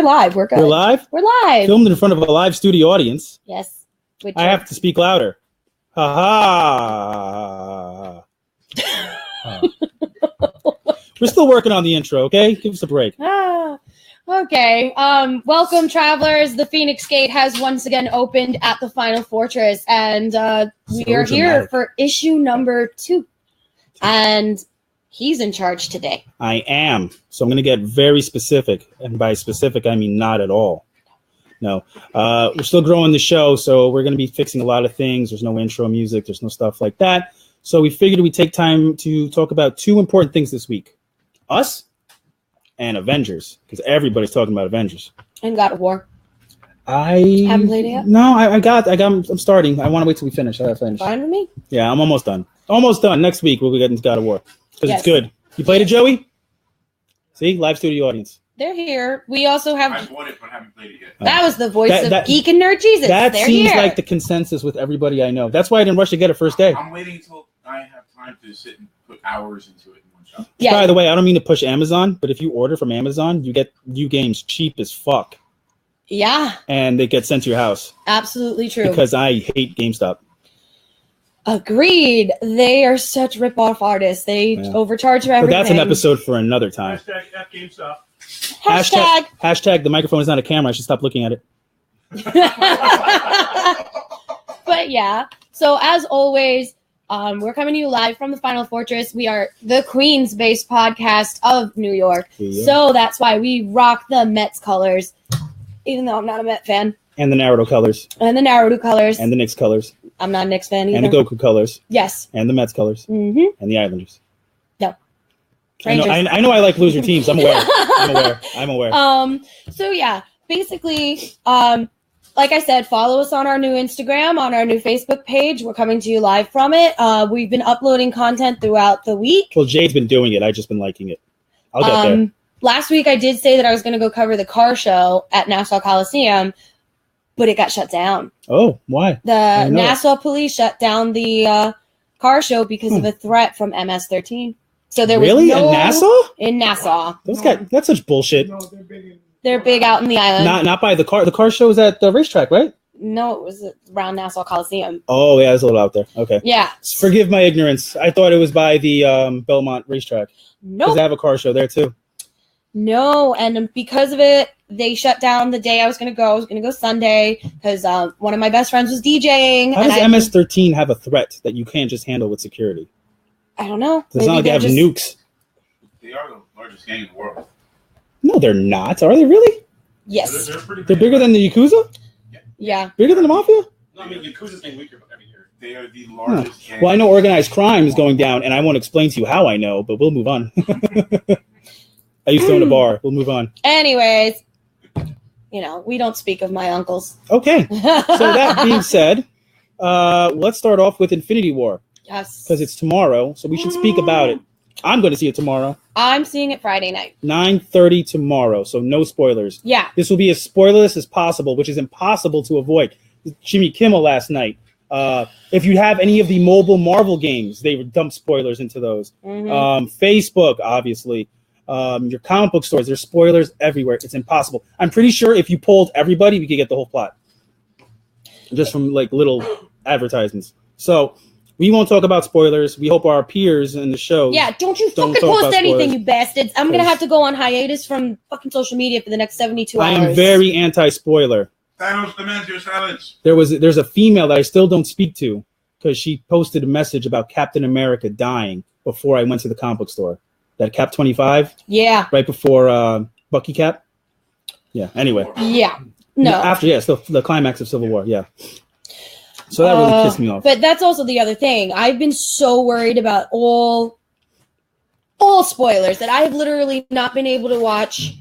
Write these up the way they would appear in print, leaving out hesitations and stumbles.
live. We're good. We're live? We're live. Filmed in front of a live studio audience. Yes. I have to speak louder. Ha ha. We're still working on the intro, okay? Give us a break. Okay. Welcome, travelers. The Feinics Gate has once again opened at the Final Fortress, and we are here for issue number 2. And he's in charge today. I am. So I'm going to get very specific. And by specific, I mean not at all. No. We're still growing the show, so we're going to be fixing a lot of things. There's no intro music. There's no stuff like that. So we figured we'd take time to talk about 2 important things this week. Us and Avengers. Because everybody's talking about Avengers. And God of War. I haven't played it yet? No, I'm starting. I want to wait till we finish. I gotta finish. Fine with me? Yeah, I'm almost done. Almost done. Next week we'll be getting to God of War. Because Yes. it's good. You played it, Joey? See? Live studio audience. They're here. We also have... I bought it, but haven't played it yet. That was the voice of Geek and Nerd Jesus. That They're seems here. like the consensus with everybody I know. That's why I didn't rush to get it first day. I'm waiting until I have time to sit and put hours into it in one shot. Yeah. By the way, I don't mean to push Amazon, but if you order from Amazon, you get new games cheap as fuck. Yeah. And they get sent to your house. Absolutely true. Because I hate GameStop. Agreed. They are such rip-off artists. They overcharge for everything. But that's an episode for another time. Hashtag F GameStop. Hashtag. The microphone is not a camera. I should stop looking at it. But yeah. So as always, we're coming to you live from the Final Fortress. We are the Queens-based podcast of New York. Yeah. So that's why we rock the Mets colors, even though I'm not a Met fan. And the Naruto colors. And the Naruto colors. And the Knicks colors. I'm not a Knicks fan either. And the Goku colors. Yes. And the Mets colors. Mm-hmm. And the Islanders. No. I know I like loser teams. I'm aware. I'm aware. So yeah, basically, like I said, follow us on our new Instagram, on our new Facebook page. We're coming to you live from it. We've been uploading content throughout the week. Well, Jade's been doing it. I've just been liking it. I'll get there. Last week I did say that I was going to go cover the car show at Nassau Coliseum, but it got shut down. Oh, why? The Nassau police shut down the car show because of a threat from MS-13. So there was in Nassau? In Nassau. Those guys, that's such bullshit. No, They're big out in the island. Not by the car. The car show was at the racetrack, right? No, it was around Nassau Coliseum. Oh, yeah, it's a little out there. Okay. Yeah. Forgive my ignorance. I thought it was by the Belmont racetrack. Nope. Because they have a car show there, too. No, and because of it, they shut down the day I was going to go. I was going to go Sunday because one of my best friends was DJing. How does MS-13 have a threat that you can't just handle with security? I don't know. It's not like they have nukes. They are the largest gang in the world. No, they're not. Are they really? Yes. They're bigger than the Yakuza? Yeah. Bigger than the Mafia? No, I mean, Yakuza's getting weaker every year. They are the largest gang. Well, I know organized crime is going down, and I won't explain to you how I know, but we'll move on. I used to own a bar. We'll move on. Anyways, we don't speak of my uncles. Okay. So that being said, let's start off with Infinity War. Yes. Because it's tomorrow, so we should speak about it. I'm going to see it tomorrow. I'm seeing it Friday night. 9:30 tomorrow, so no spoilers. Yeah. This will be as spoilerless as possible, which is impossible to avoid. Jimmy Kimmel last night. If you have any of the mobile Marvel games, they would dump spoilers into those. Mm-hmm. Facebook, obviously. Your comic book stores, there's spoilers everywhere. It's impossible. I'm pretty sure if you polled everybody, we could get the whole plot. Just from little advertisements. So we won't talk about spoilers. We hope our peers in the show. Yeah, don't you fucking post anything, you bastards. I'm going to have to go on hiatus from fucking social media for the next 72 hours. I am very anti-spoiler. Thanos demands your silence. There's a female that I still don't speak to because she posted a message about Captain America dying before I went to the comic book store. That Cap 25? Yeah. Right before Bucky Cap? Yeah, anyway. Yeah. No. After, the climax of Civil War, yeah. So that really pissed me off. But that's also the other thing. I've been so worried about all spoilers that I've literally not been able to watch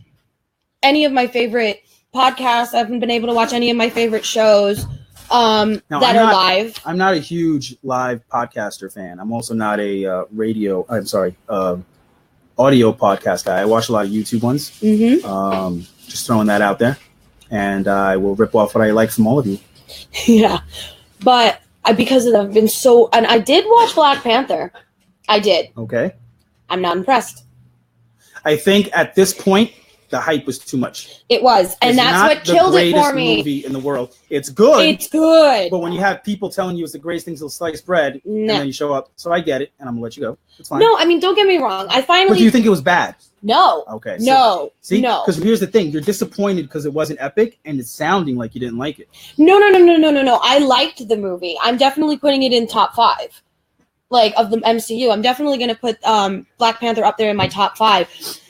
any of my favorite podcasts. I haven't been able to watch any of my favorite shows that are live. I'm not a huge live podcaster fan. I'm also not a audio podcast guy. I watch a lot of YouTube ones. Mm-hmm. Just throwing that out there. And I will rip off what I like from all of you. Yeah. But because I've been so... And I did watch Black Panther. I did. Okay. I'm not impressed. I think at this point, the hype was too much. It was, and It's that's not what killed it for the me. greatest movie in the world. It's good. It's good. But when you have people telling you it's the greatest thing since sliced bread, and then you show up, so I get it, and I'm gonna let you go. It's fine. No, I mean, don't get me wrong. I finally. But do you think it was bad? No. Okay. No. See, no. Because here's the thing: you're disappointed because it wasn't epic, and it's sounding like you didn't like it. No. I liked the movie. I'm definitely putting it in top 5, like of the MCU. I'm definitely gonna put Black Panther up there in my top 5.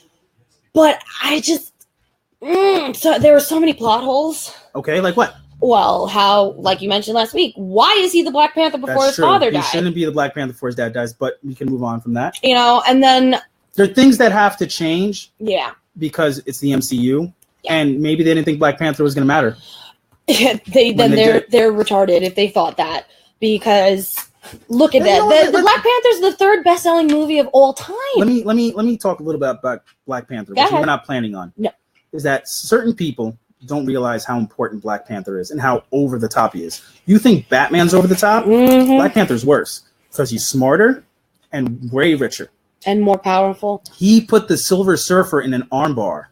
But I just, so there were so many plot holes. Okay, like what? Well, how, like you mentioned last week, why is he the Black Panther before his father died? He shouldn't be the Black Panther before his dad dies, but we can move on from that. You know, and then there are things that have to change. Yeah. Because it's the MCU, and maybe they didn't think Black Panther was going to matter. they're retarded if they thought that, because look at that. The Black Panther's the 3rd best-selling movie of all time. Let me talk a little bit about Black Panther, which we're not planning on. No. Is that certain people don't realize how important Black Panther is and how over the top he is. You think Batman's over the top? Mm-hmm. Black Panther's worse because he's smarter and way richer. And more powerful. He put the Silver Surfer in an armbar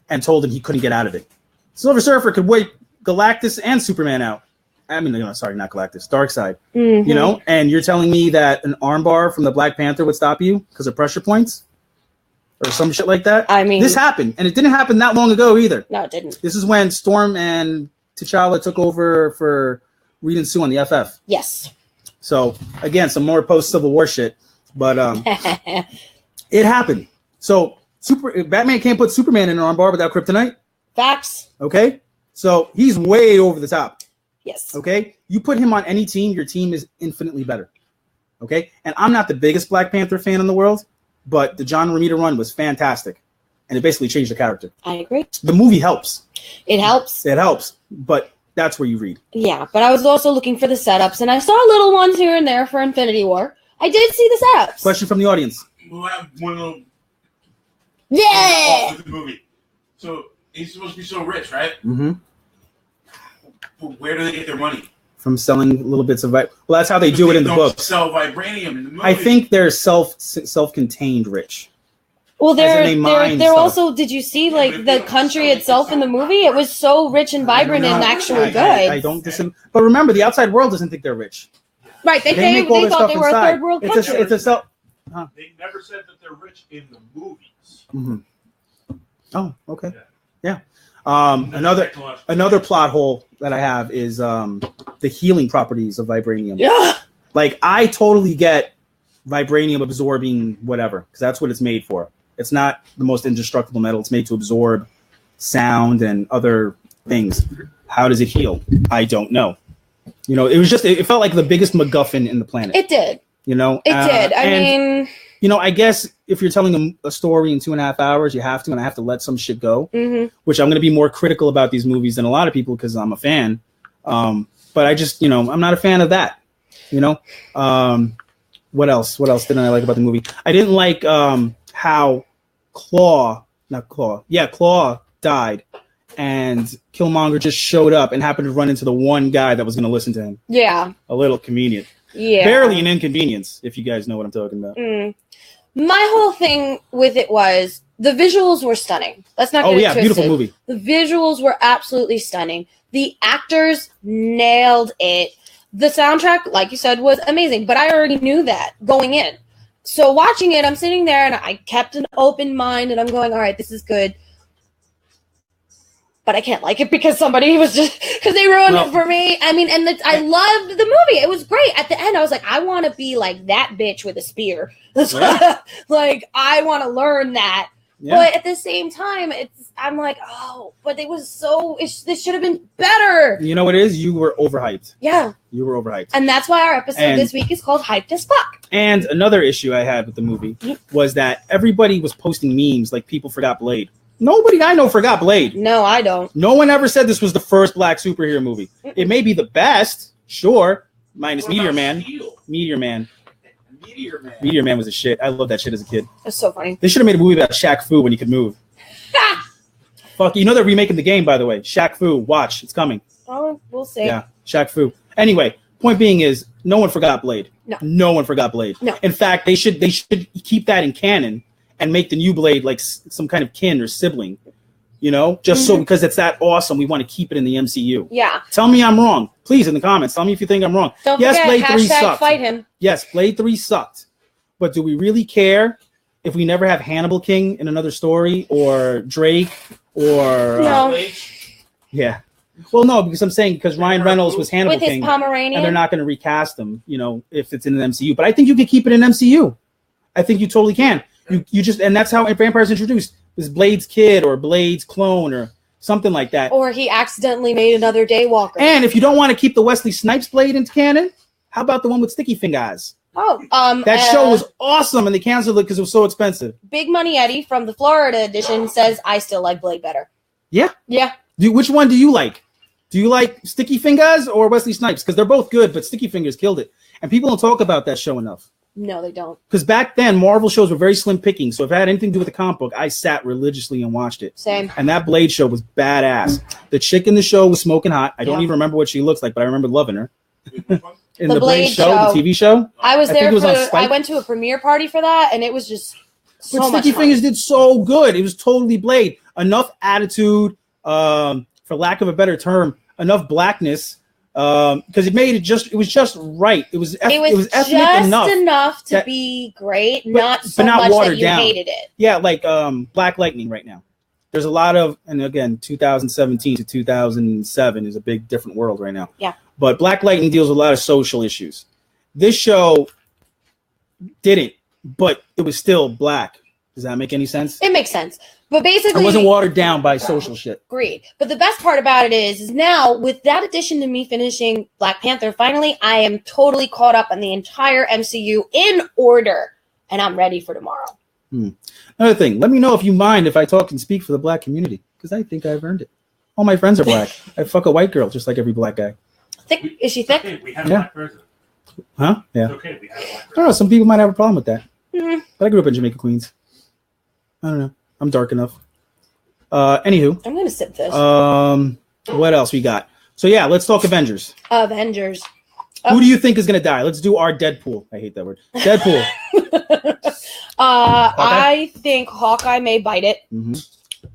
and told him he couldn't get out of it. Silver Surfer could wait Galactus and Superman out. I mean, no, sorry, not Galactus, Darkseid. Mm-hmm. You know, and you're telling me that an armbar from the Black Panther would stop you because of pressure points? Or some shit like that? I mean, this happened, and it didn't happen that long ago either. No, it didn't. This is when Storm and T'Challa took over for Reed and Sue on the FF. Yes. So, again, some more post-Civil War shit. But it happened. So Batman can't put Superman in an armbar without kryptonite. Facts. Okay? So he's way over the top. Yes. Okay? You put him on any team, your team is infinitely better. Okay? And I'm not the biggest Black Panther fan in the world, but the John Romita run was fantastic. And it basically changed the character. I agree. The movie helps. It helps. It helps. But that's where you read. Yeah, but I was also looking for the setups, and I saw little ones here and there for Infinity War. I did see the setups. Question from the audience. We'll have one little yeah. with the movie. So he's supposed to be so rich, right? Mm-hmm. Where do they get their money? From selling little bits of well, that's how they do it in the books. Sell vibranium in the movie. I think they're self-contained rich. Well, they're also. Did you see like the country itself in the movie? It was so rich and vibrant and actual goods. I don't disagree. But remember, the outside world doesn't think they're rich. Right? They thought they were a third world country. They never said that they're rich in the movies. Mm-hmm. Oh, okay. Yeah. Another plot hole that I have is the healing properties of vibranium. Yeah. Like, I totally get vibranium absorbing whatever, because that's what it's made for. It's not the most indestructible metal. It's made to absorb sound and other things. How does it heal? I don't know. You know, it felt like the biggest MacGuffin in the planet. It did. You know? It did. I mean... You know, I guess if you're telling a story in 2.5 hours, you have to, and I have to let some shit go, which I'm going to be more critical about these movies than a lot of people because I'm a fan. But I just, you know, I'm not a fan of that. You know? What else didn't I like about the movie? I didn't like how Claw died, and Killmonger just showed up and happened to run into the one guy that was going to listen to him. Yeah. A little convenient. Yeah. Barely an inconvenience, if you guys know what I'm talking about. My whole thing with it was the visuals were stunning. Let's not get it twisted. Beautiful movie. The visuals were absolutely stunning. The actors nailed it. The soundtrack, like you said, was amazing, but I already knew that going in. So watching it, I'm sitting there and I kept an open mind and I'm going, all right, this is good. But I can't like it because somebody was just, because they ruined it for me. I mean, and I loved the movie. It was great. At the end, I was like, I want to be like that bitch with a spear. Like, I want to learn that. Yeah. But at the same time, I'm like, oh, but it was this should have been better. You know what it is? You were overhyped. Yeah. You were overhyped. And that's why our episode this week is called Hyped as Fuck. And another issue I had with the movie was that everybody was posting memes like people forgot Blade. Nobody I know forgot Blade. No, I don't. No one ever said this was the first black superhero movie. It may be the best, sure, minus Meteor Man. Meteor Man was a shit. I loved that shit as a kid. That's so funny. They should have made a movie about Shaq Fu when he could move. Fuck, you know they're remaking the game, by the way. Shaq Fu, watch, it's coming. Oh, we'll see. Yeah, Shaq Fu. Anyway, point being is, no one forgot Blade. No one forgot Blade. No. In fact, they should keep that in canon and make the new Blade like some kind of kin or sibling, You know, just so because it's that awesome, we want to keep it in the MCU. Yeah. Tell me I'm wrong, please, in the comments. Tell me if you think I'm wrong. Don't yes, forget, Blade 3 sucked. fight him. Yes, Blade 3 sucked. But do we really care if we never have Hannibal King in another story, or Drake, or No. Yeah. Well, no, because I'm saying because Ryan Reynolds was Hannibal With his King, Pomeranian, and they're not going to recast him, you know, if it's in the MCU. But I think you can keep it in MCU. I think you totally can. You just, and that's how Vampire's introduced. This Blade's kid or Blade's clone or something like that. or he accidentally made another Daywalker. And if you don't want to keep the Wesley Snipes Blade into canon, how about the one with Sticky Fingers? Oh, That show was awesome, and they canceled it because it was so expensive. Big Money Eddie from the Florida edition says, I still like Blade better. Yeah. Yeah. Which one do you like? Do you like Sticky Fingers or Wesley Snipes? Because they're both good, but Sticky Fingers killed it. And people don't talk about that show enough. No, they don't. Because back then, Marvel shows were very slim picking. So if it had anything to do with the comic book, I sat religiously and watched it. Same. And that Blade show was badass. The chick in the show was smoking hot. I don't even remember what she looks like, but I remember loving her. In the Blade show, the TV show. I was there think it was on for. Spike. I went to a premiere party for that, and it was just so But much Sticky fun. Fingers did so good. It was totally Blade. Enough attitude, for lack of a better term, enough blackness. Because it was just right. It was ethnic just enough to be great, but not so not much watered that you down. hated it. Yeah, like Black Lightning right now. There's a lot of, and again, 2017 to 2007 is a big different world right now. Yeah. But Black Lightning deals with a lot of social issues. This show didn't, but it was still black. Does that make any sense? It makes sense. But basically, It wasn't watered down by social shit. agreed. But the best part about it is now, with that addition to me finishing Black Panther, finally, I am totally caught up on the entire MCU in order, and I'm ready for tomorrow. Another thing, let me know if you mind if I talk and speak for the black community, because I think I've earned it. All my friends are black. I fuck a white girl just like every black guy. Thick? Is she thick? Okay, we have Yeah. a black president. Huh? Yeah. It's okay, we have a black I don't president. know. Some people might have a problem with that. Mhm. But I grew up in Jamaica, Queens. I don't know. I'm dark enough. Anywho. I'm going to sip this. What else we got? So yeah, let's talk Avengers. Avengers. Who do you think is gonna die? Let's do our Deadpool. I hate that word. Deadpool. I think Hawkeye may bite it, Mhm.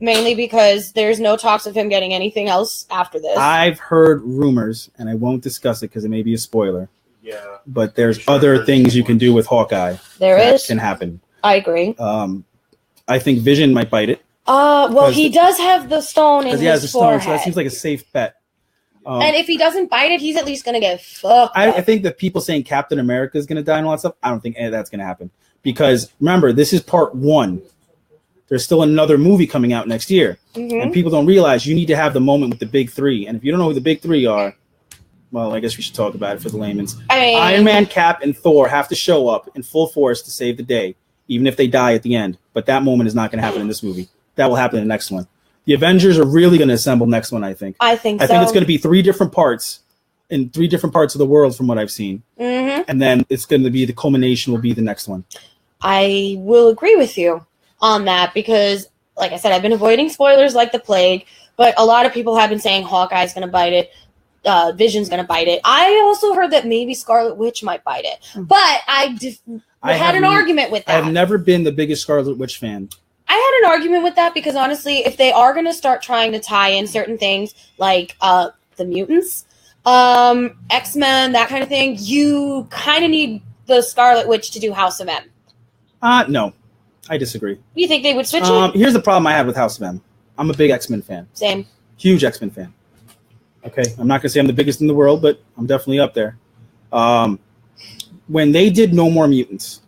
mainly because there's no talks of him getting anything else after this. I've heard rumors, and I won't discuss it because it may be a spoiler. Yeah. But there's other things you can do with Hawkeye. There that is. can happen. I agree. I think Vision might bite it Well, he does have the stone in because his he has the stone, forehead. so that seems like a safe bet. And if he doesn't bite it, he's at least going to get fucked I up. think that people saying Captain America is going to die and all that stuff, I don't think any of that's going to happen. Because remember, this is part one. There's still another movie coming out next year. Mhm. And people don't realize you need to have the moment with the big three. And if you don't know who the big three are, well, I guess we should talk about it for the layman's. I mean, Iron Man, Cap, and Thor have to show up in full force to save the day, even if they die at the end. But that moment is not going to happen in this movie. That will happen in the next one. The Avengers are really going to assemble next one, I think. I think I so. think it's going to be three different parts in three different parts of the world from what I've seen. Mm-hmm. And then it's going to be the culmination will be the next one. I will agree with you on that because, like I said, I've been avoiding spoilers like the plague, but a lot of people have been saying Hawkeye's going to bite it. Vision's going to bite it. I also heard that maybe Scarlet Witch might bite it, but I had an argument with that. I've never been the biggest Scarlet Witch fan. I had an argument with that because honestly, if they are going to start trying to tie in certain things like the mutants, X-Men, that kind of thing, you kind of need the Scarlet Witch to do House of M. No, I disagree. You think they would switch it? Here's the problem I have with House of M. I'm a big X-Men fan. Same. Huge X-Men fan. Okay, I'm not going to say I'm the biggest in the world, but I'm definitely up there. When they did No More Mutants,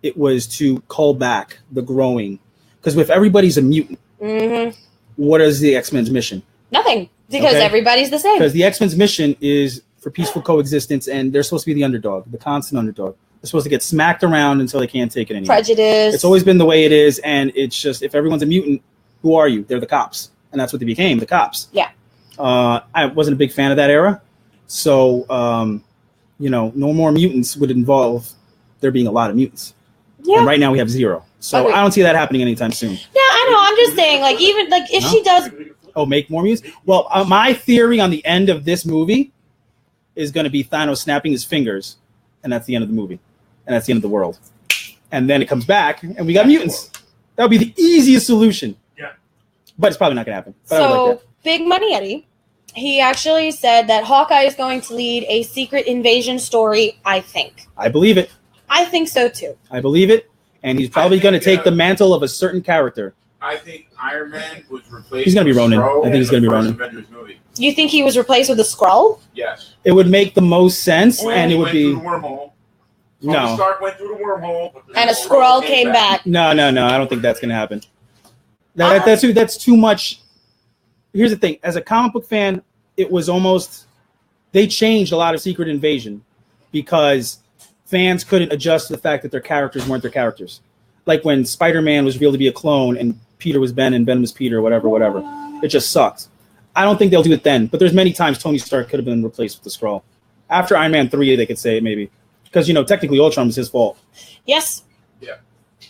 it was to call back the growing. Because if everybody's a mutant, Mm-hmm. what is the X-Men's mission? Nothing, because Okay. everybody's the same. Because the X-Men's mission is for peaceful coexistence, and they're supposed to be the underdog, the constant underdog. They're supposed to get smacked around until they can't take it anymore. Prejudice. It's always been the way it is, and it's just, if everyone's a mutant, who are you? They're the cops. And that's what they became, the cops. Yeah. I wasn't a big fan of that era. So, No More Mutants would involve there being a lot of mutants. Yeah. And right now we have zero. So Okay. I don't see that happening anytime soon. Yeah, I know. I'm just saying, like, even like if No? she does, Oh, make more mutants? Well, my theory on the end of this movie is going to be Thanos snapping his fingers, and that's the end of the movie. And that's the end of the world. And then it comes back, and we got mutants. That would be the easiest solution. Yeah. But it's probably not going to happen. But I would like So, Big Money Eddie, he actually said that Hawkeye is going to lead a secret invasion story, I think. that. I believe it. I think so, too. I believe it. And he's probably going to take the mantle of a certain character. I think Iron Man was replaced. He's going to be Ronin. Skrull I think he's going to be in the Ronin. first Avengers movie. You think he was replaced with a Skrull? Yes. It would make the most sense, When and he it would went be... through the wormhole. No. Tony Stark went through the wormhole. And a Skrull came back. No. I don't think that's going to happen. That's too much. Here's the thing. As a comic book fan, it was almost... They changed a lot of Secret Invasion because fans couldn't adjust to the fact that their characters weren't their characters. Like when Spider-Man was revealed to be a clone and Peter was Ben and Ben was Peter, whatever. It just sucked. I don't think they'll do it then, but there's many times Tony Stark could have been replaced with the Skrull. After Iron Man 3, they could say it maybe. Because, technically Ultron was his fault. Yes. Yeah.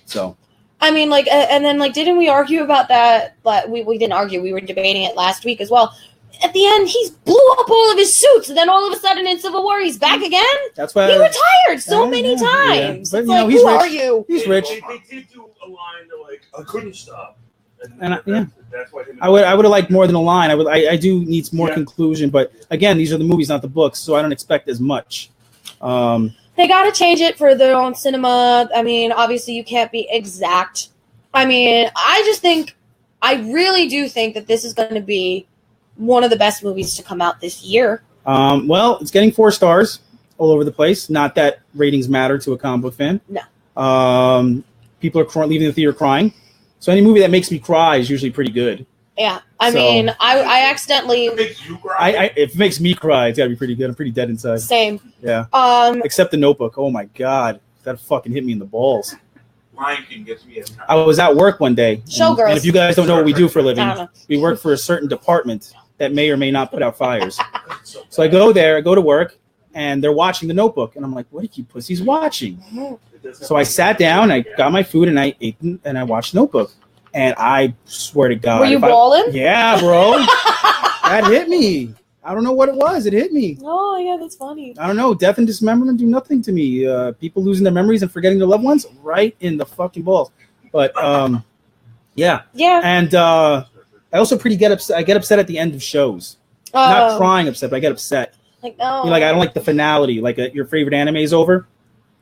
So. I mean, and then, didn't we argue about that? But we didn't argue. We were debating it last week as well. At the end, he blew up all of his suits, and then all of a sudden in Civil War, he's back again? That's why... He retired so many times. Yeah. But, it's he's who rich. are you? He's rich. They did do a line that, I couldn't stop. That's why I would have liked more than a line. I do need more conclusion, but again, these are the movies, not the books, so I don't expect as much. They got to change it for their own cinema. I mean, obviously, you can't be exact. I mean, I really do think that this is going to be one of the best movies to come out this year. Well, it's getting 4 stars all over the place. Not that ratings matter to a comic book fan. No. People are leaving the theater crying. So any movie that makes me cry is usually pretty good. Yeah. I mean, I accidentally... It makes you cry? If it makes me cry, it's got to be pretty good. I'm pretty dead inside. Same. Yeah. Except The Notebook. Oh, my God. That fucking hit me in the balls. Lion King gets me every time. I was at work one day. Showgirls. And if you guys don't know what we do for a living, I don't know. we work for a certain department that may or may not put out fires. So I go to work, and they're watching The Notebook. And I'm like, what are you pussies watching? So I sat down, I got my food, and I ate and I watched The Notebook. And I swear to God. Were you bawling? Yeah, bro. That hit me. I don't know what it was. It hit me. Oh, yeah, that's funny. I don't know. Death and dismemberment do nothing to me. People losing their memories and forgetting their loved ones, right in the fucking balls. But, yeah. Yeah. And I also get upset. I get upset at the end of shows. Not crying upset, but I get upset. Like, no. I don't like the finality. Like your favorite anime is over.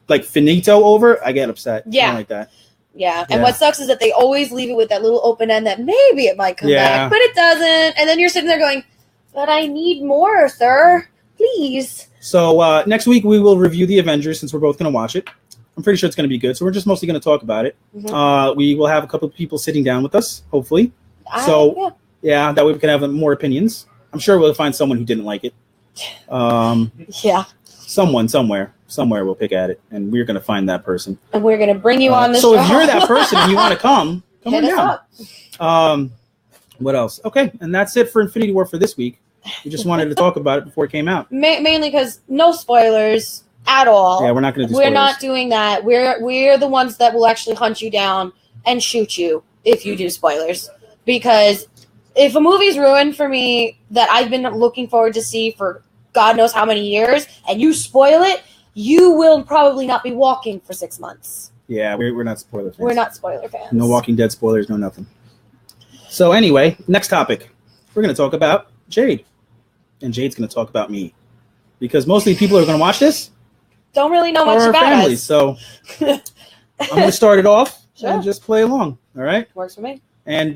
Like finito over. I get upset. Yeah. I don't like that. Yeah. And what sucks is that they always leave it with that little open end that maybe it might come back, but it doesn't. And then you're sitting there going, but I need more, sir. Please. So next week we will review the Avengers since we're both going to watch it. I'm pretty sure it's going to be good. So we're just mostly going to talk about it. Mm-hmm. We will have a couple of people sitting down with us, hopefully. That way we can have more opinions. I'm sure we'll find someone who didn't like it. Someone somewhere will pick at it, and we're going to find that person. And we're going to bring you on the show. So if you're that person and you want to come on down. What else? Okay, and that's it for Infinity War for this week. We just wanted to talk about it before it came out. Mainly because no spoilers at all. Yeah, we're not going to do spoilers. We're not doing that. We're the ones that will actually hunt you down and shoot you if you do spoilers. Because if a movie's ruined for me that I've been looking forward to see for God knows how many years, and you spoil it, you will probably not be walking for 6 months. Yeah, we're not spoiler fans. We're not spoiler fans. No Walking Dead spoilers, no nothing. So anyway, next topic. We're going to talk about Jade. And Jade's going to talk about me. Because mostly people who are going to watch this don't really know much our about families. us. So I'm going to start it off Sure. and just play along. All right? Works for me. And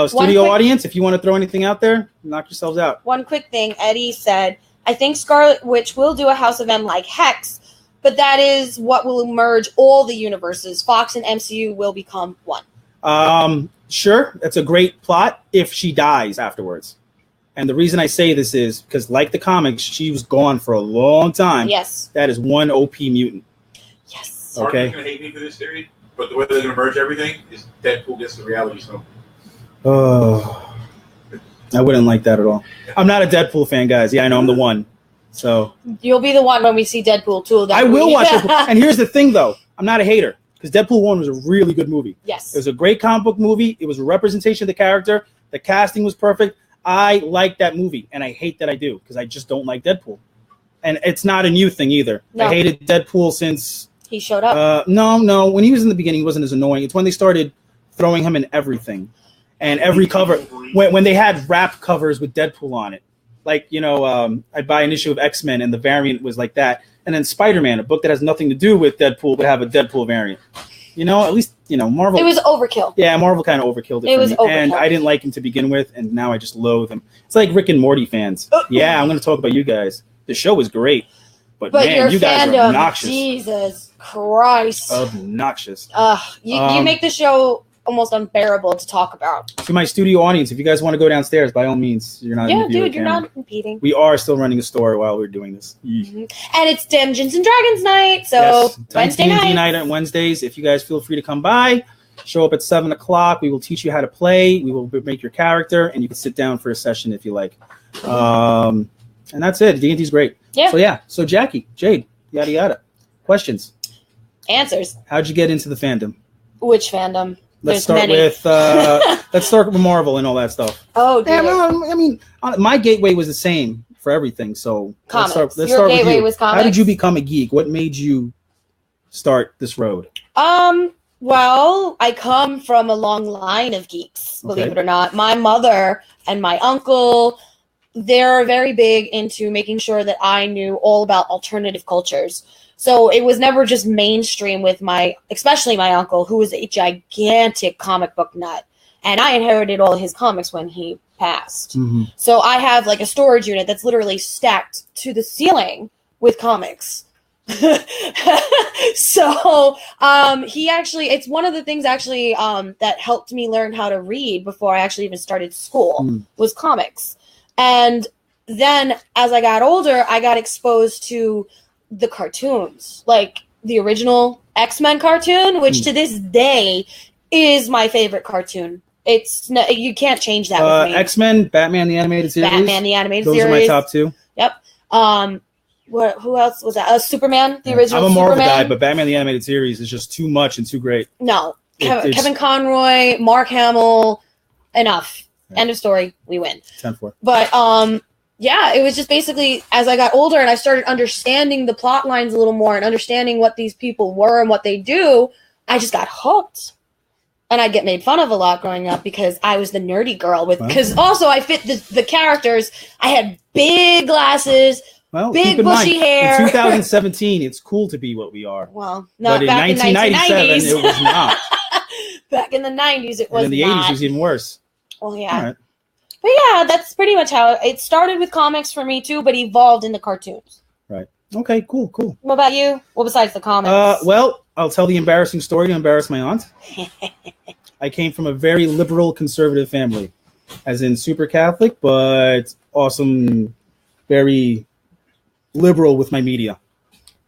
studio audience, if you want to throw anything out there, knock yourselves out. One quick thing. Eddie said, I think Scarlet Witch will do a House of M like Hex, but that is what will merge all the universes. Fox and MCU will become one. Sure, that's a great plot if she dies afterwards. And the reason I say this is because, like the comics, she was gone for a long time. Yes. That is one OP mutant. Yes. Okay. Mark's going to hate me for this theory, but the way they're going to merge everything is Deadpool gets the reality stone. Oh, I wouldn't like that at all. I'm not a Deadpool fan, guys. Yeah, I know I'm the one. So You'll be the one when we see Deadpool 2. I will watch Deadpool. And here's the thing, though. I'm not a hater because Deadpool 1 was a really good movie. Yes. It was a great comic book movie. It was a representation of the character. The casting was perfect. I like that movie, and I hate that I do because I just don't like Deadpool. And it's not a new thing either. No. I hated Deadpool since he showed up. No. When he was in the beginning, he wasn't as annoying. It's when they started throwing him in everything. And every cover, when they had wrap covers with Deadpool on it, like, you know, I'd buy an issue of X-Men and the variant was like that. And then Spider-Man, a book that has nothing to do with Deadpool, would have a Deadpool variant. You know, at least, you know, Marvel. It was overkill. Yeah, Marvel kind of overkilled it for me. Overkill. And I didn't like him to begin with, and now I just loathe him. It's like Rick and Morty fans. Yeah, I'm going to talk about you guys. The show was great, but man, you guys are obnoxious. Jesus Christ. Obnoxious. You make the show almost unbearable to talk about. To my studio audience, if you guys want to go downstairs, by all means, you're not. Yeah, dude, you're not competing. We are still running a store while we're doing this, and it's Dungeons and Dragons night, so yes, Wednesday night on Wednesdays. If you guys feel free to come by, show up at 7:00. We will teach you how to play. We will make your character, and you can sit down for a session if you like. And that's it. D&D's great. Yeah. So Jackie, Jade, yada yada. Questions, answers. How'd you get into the fandom? Which fandom? Let's start with Marvel and all that stuff. Oh, dear. I mean, my gateway was the same for everything. So comics. Let's Your start gateway with you. Was comics? How did you become a geek? What made you start this road? Well, I come from a long line of geeks, believe it or not. My mother and my uncle, they're very big into making sure that I knew all about alternative cultures. So it was never just mainstream with especially my uncle, who was a gigantic comic book nut. And I inherited all his comics when he passed. Mm-hmm. So I have like a storage unit that's literally stacked to the ceiling with comics. So it's one of the things that helped me learn how to read before I actually even started school was comics. And then as I got older, I got exposed to the cartoons, like the original X-Men cartoon, which to this day is my favorite cartoon. You can't change that with me. X-Men, Batman the Animated Series. Those are my top two. Yep. Who else was that? Superman, the original. I'm a Marvel Superman guy, but Batman the Animated Series is just too much and too great. No, Kevin Conroy, Mark Hamill, enough. Yeah. End of story. We win. 10-4. But yeah, it was just basically as I got older and I started understanding the plot lines a little more and understanding what these people were and what they do, I just got hooked. And I get made fun of a lot growing up because I was the nerdy girl because also I fit the characters. I had big glasses, big bushy hair. In 2017, it's cool to be what we are. Well, not back in 1997, it was not. Back in the 90s, it was not. And in the 80s, it was even worse. Well, yeah. But yeah, that's pretty much how it started with comics for me too, but evolved into cartoons. Right. Okay, cool. What about you? Well, besides the comics? Well, I'll tell the embarrassing story to embarrass my aunt. I came from a very liberal conservative family, as in super Catholic, but awesome, very liberal with my media.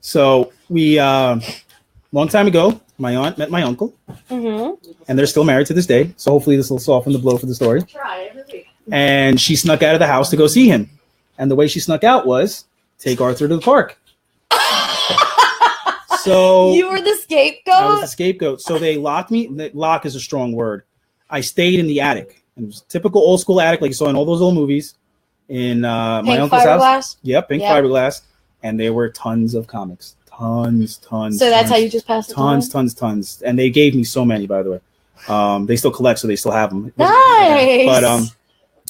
So we, long time ago, my aunt met my uncle, and they're still married to this day. So hopefully this will soften the blow for the story. Try every week. And she snuck out of the house to go see him. And the way she snuck out was take Arthur to the park. So you were the scapegoat? I was the scapegoat. So they locked me. Lock is a strong word. I stayed in the attic. It was a typical old school attic like you saw in all those old movies. In my uncle's house. Yep, pink fiberglass. And there were tons of comics. Tons. So that's how you just passed it Tons. And they gave me so many, by the way. They still collect, so they still have them. Nice. But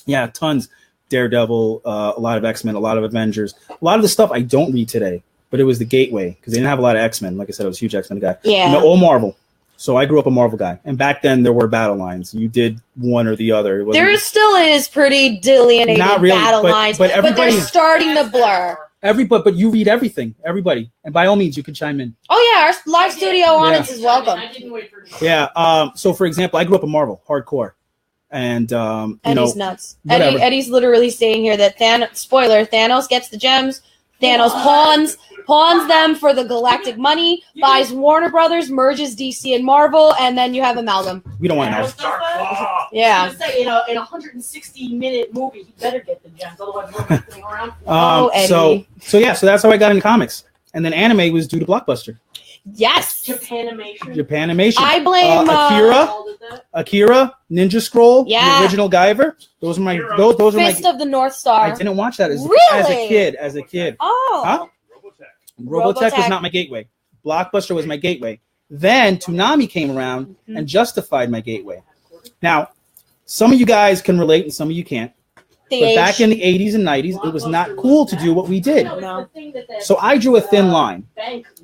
yeah, tons. Daredevil, a lot of X-Men, a lot of Avengers. A lot of the stuff I don't read today, but it was the gateway because they didn't have a lot of X-Men. Like I said, I was a huge X-Men guy. Yeah. All Marvel. So I grew up a Marvel guy. And back then there were battle lines. You did one or the other. There still is pretty delineated battle lines, but they're starting to blur. But you read everything, everybody, and by all means, you can chime in. Oh yeah, our live studio audience is welcome. I didn't wait for. Yeah. So for example, I grew up a Marvel hardcore, and Eddie's nuts. Eddie's literally saying here that Thanos gets the gems. Thanos pawns them for the galactic money, buys Warner Brothers, merges DC and Marvel, and then you have Amalgam. We don't want to know. Yeah. I was gonna say, in a 160-minute movie, he better get the gems, otherwise we're sitting around. Eddie. So that's how I got into comics, and then anime was due to Blockbuster. Yes. Japanimation. I blame Akira, Ninja Scroll, yeah. The original Guyver. Those are my those are my Fist of the North Star. I didn't watch that as a kid. Oh. Huh? Robotech was not my gateway. Blockbuster was my gateway. Then Toonami came around and justified my gateway. Now, Some of you guys can relate and some of you can't. The But age. back in the 80s and 90s, it was not cool to do what we did. No. So I drew a thin line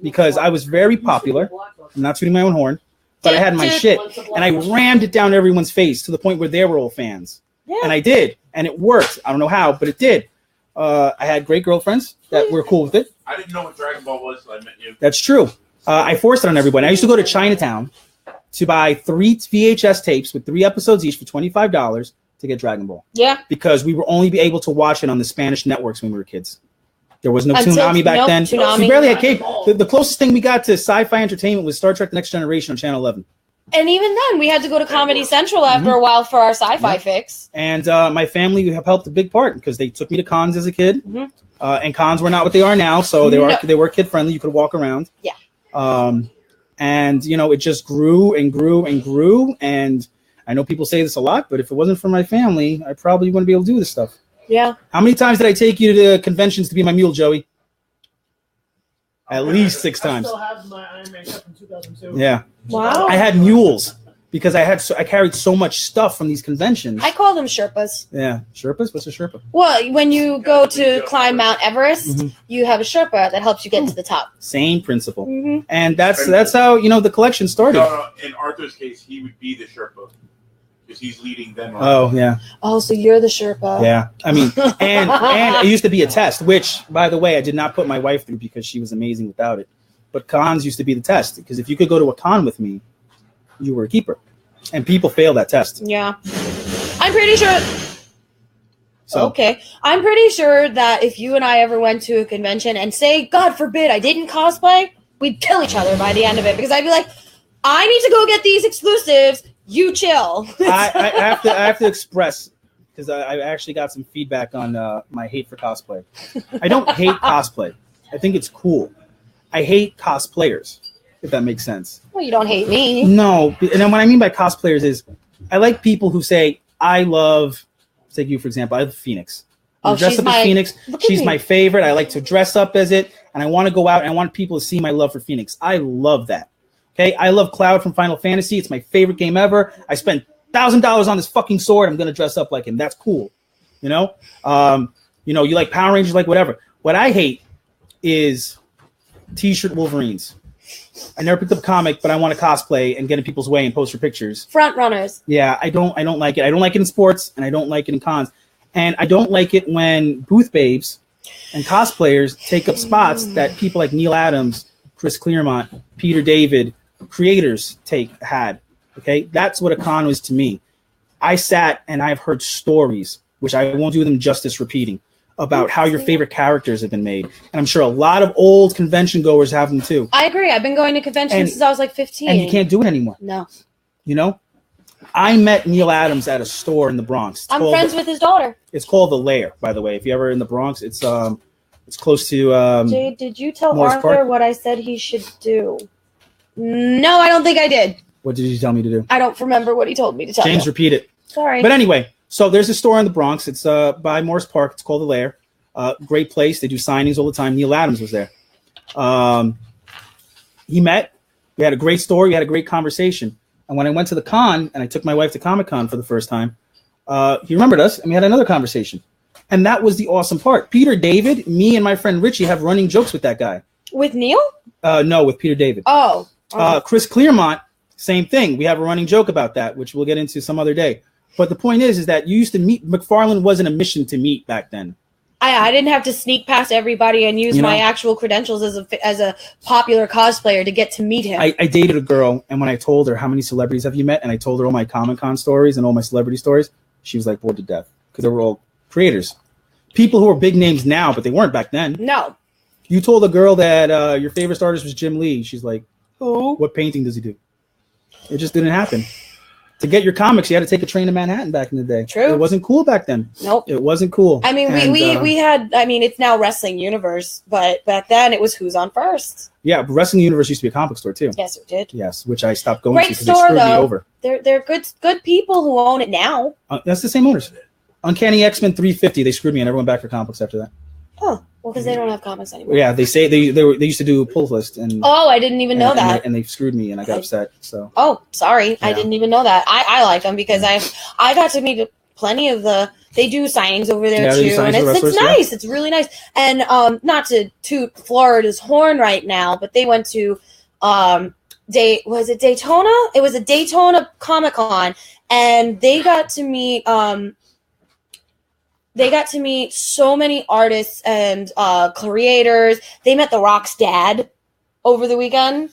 because I was very popular. I'm not tooting my own horn, but I had my shit. And I rammed it down everyone's face to the point where they were all fans. Yeah. And I did. And it worked. I don't know how, but it did. I had great girlfriends that were cool with it. I didn't know what Dragon Ball was until I met you. That's true. I forced it on everybody. I used to go to Chinatown to buy 3 VHS tapes with 3 episodes each for $25 to get Dragon Ball. Yeah. Because we were only be able to watch it on the Spanish networks when we were kids. There was no Until- Toonami back then. Toonami. We barely had cable. The closest thing we got to sci-fi entertainment was Star Trek: The Next Generation on Channel 11. And even then, we had to go to Comedy Central after a while for our sci-fi fix. And my family have helped a big part because they took me to cons as a kid. Mm-hmm. And cons were not what they are now, so they were kid friendly. You could walk around. Yeah. And it just grew and grew and grew. And I know people say this a lot, but if it wasn't for my family, I probably wouldn't be able to do this stuff. Yeah. How many times did I take you to conventions to be my mule, Joey? At least 6 times. I still have my Iron Man cup from 2002. Yeah. Wow. I had mules because I carried so much stuff from these conventions. I call them Sherpas. Yeah. Sherpas? What's a Sherpa? Well, when you go to climb Mount Everest, Mhm. you have a Sherpa that helps you get to the top. Same principle. Mm-hmm. And that's how, the collection started. No, in Arthur's case, he would be the Sherpa because he's leading them. Oh, yeah. Oh, so you're the Sherpa. Yeah. I mean, and it used to be a test, which, by the way, I did not put my wife through because she was amazing without it. But cons used to be the test because if you could go to a con with me, you were a keeper. And people fail that test. Yeah. I'm pretty sure. So, Okay. I'm pretty sure that if you and I ever went to a convention and say, God forbid, I didn't cosplay, we'd kill each other by the end of it because I'd be like, I need to go get these exclusives. You chill. I have to express, because I actually got some feedback on my hate for cosplay. I don't hate cosplay. I think it's cool. I hate cosplayers, if that makes sense. Well, you don't hate me. No, and then what I mean by cosplayers is I like people who say, I love, take you for example, I love Feinics. Oh, Dress she's up my- as Feinics. look at She's me. my favorite. I like to dress up as it, and I want to go out and I want people to see my love for Feinics. I love that. Okay, I love Cloud from Final Fantasy. It's my favorite game ever. I spent $1,000 on this fucking sword. I'm gonna dress up like him. That's cool. You like Power Rangers, like whatever. What I hate is T-shirt Wolverines. I never picked up a comic, but I want to cosplay and get in people's way and post for pictures. Front runners. Yeah, I don't like it. I don't like it in sports, and I don't like it in cons. And I don't like it when booth babes and cosplayers take up spots that people like Neil Adams, Chris Claremont, Peter David, creators had. Okay, that's what a con was to me. I sat and I've heard stories, which I won't do them justice repeating, about how your favorite characters have been made. And I'm sure a lot of old convention goers have them too. I agree. I've been going to conventions since I was like 15. And you can't do it anymore. No. I met Neil Adams at a store in the Bronx. I'm friends with his daughter. It's called The Lair, by the way. If you're ever in the Bronx, it's close to Jade, did you tell Morris Arthur Park? what I said he should do? No, I don't think I did. What did you tell me to do? I don't remember what he told me to tell James, you. repeat it. Sorry. But anyway, so there's a store in the Bronx. It's by Morris Park. It's called The Lair. Great place. They do signings all the time. Neil Adams was there. We had a great story. We had a great conversation. And when I went to the con and I took my wife to Comic-Con for the first time, he remembered us and we had another conversation. And that was the awesome part. Peter David, me and my friend Richie have running jokes with that guy. With Neil? No, with Peter David. Oh. Chris Claremont, same thing. We have a running joke about that, which we'll get into some other day. But the point is that you used to meet, McFarlane wasn't a mission to meet back then. I didn't have to sneak past everybody and use my actual credentials as a popular cosplayer to get to meet him. I dated a girl, and when I told her how many celebrities have you met, and I told her all my Comic-Con stories and all my celebrity stories, she was like bored to death because they were all creators. People who are big names now, but they weren't back then. No. You told a girl that your favorite artist was Jim Lee. She's like, who? What painting does he do? It just didn't happen. To get your comics, you had to take a train to Manhattan back in the day. True. It wasn't cool back then. Nope. It wasn't cool. I mean, we had, it's now Wrestling Universe, but back then it was Who's on First. Yeah, but Wrestling Universe used to be a comic book store too. Yes, it did. Yes, which I stopped going Great to because they store, screwed me though. over. They're good people who own it now. That's the same owners. Uncanny X-Men 350, they screwed me. I never went back for comic books after that. Oh, Well, because they don't have comics anymore. Yeah, they say they used to do a pull list and. Oh, I didn't even know that. And they screwed me, and I got upset. So. Oh, sorry, I Yeah. didn't even know that. I like them because I got to meet plenty of the. They do signings over there too, and it's nice. It's really nice. And not to toot Florida's horn right now, but they went to was it Daytona? It was a Daytona Comic-Con, and they got to meet so many artists and creators. They met The Rock's dad over the weekend.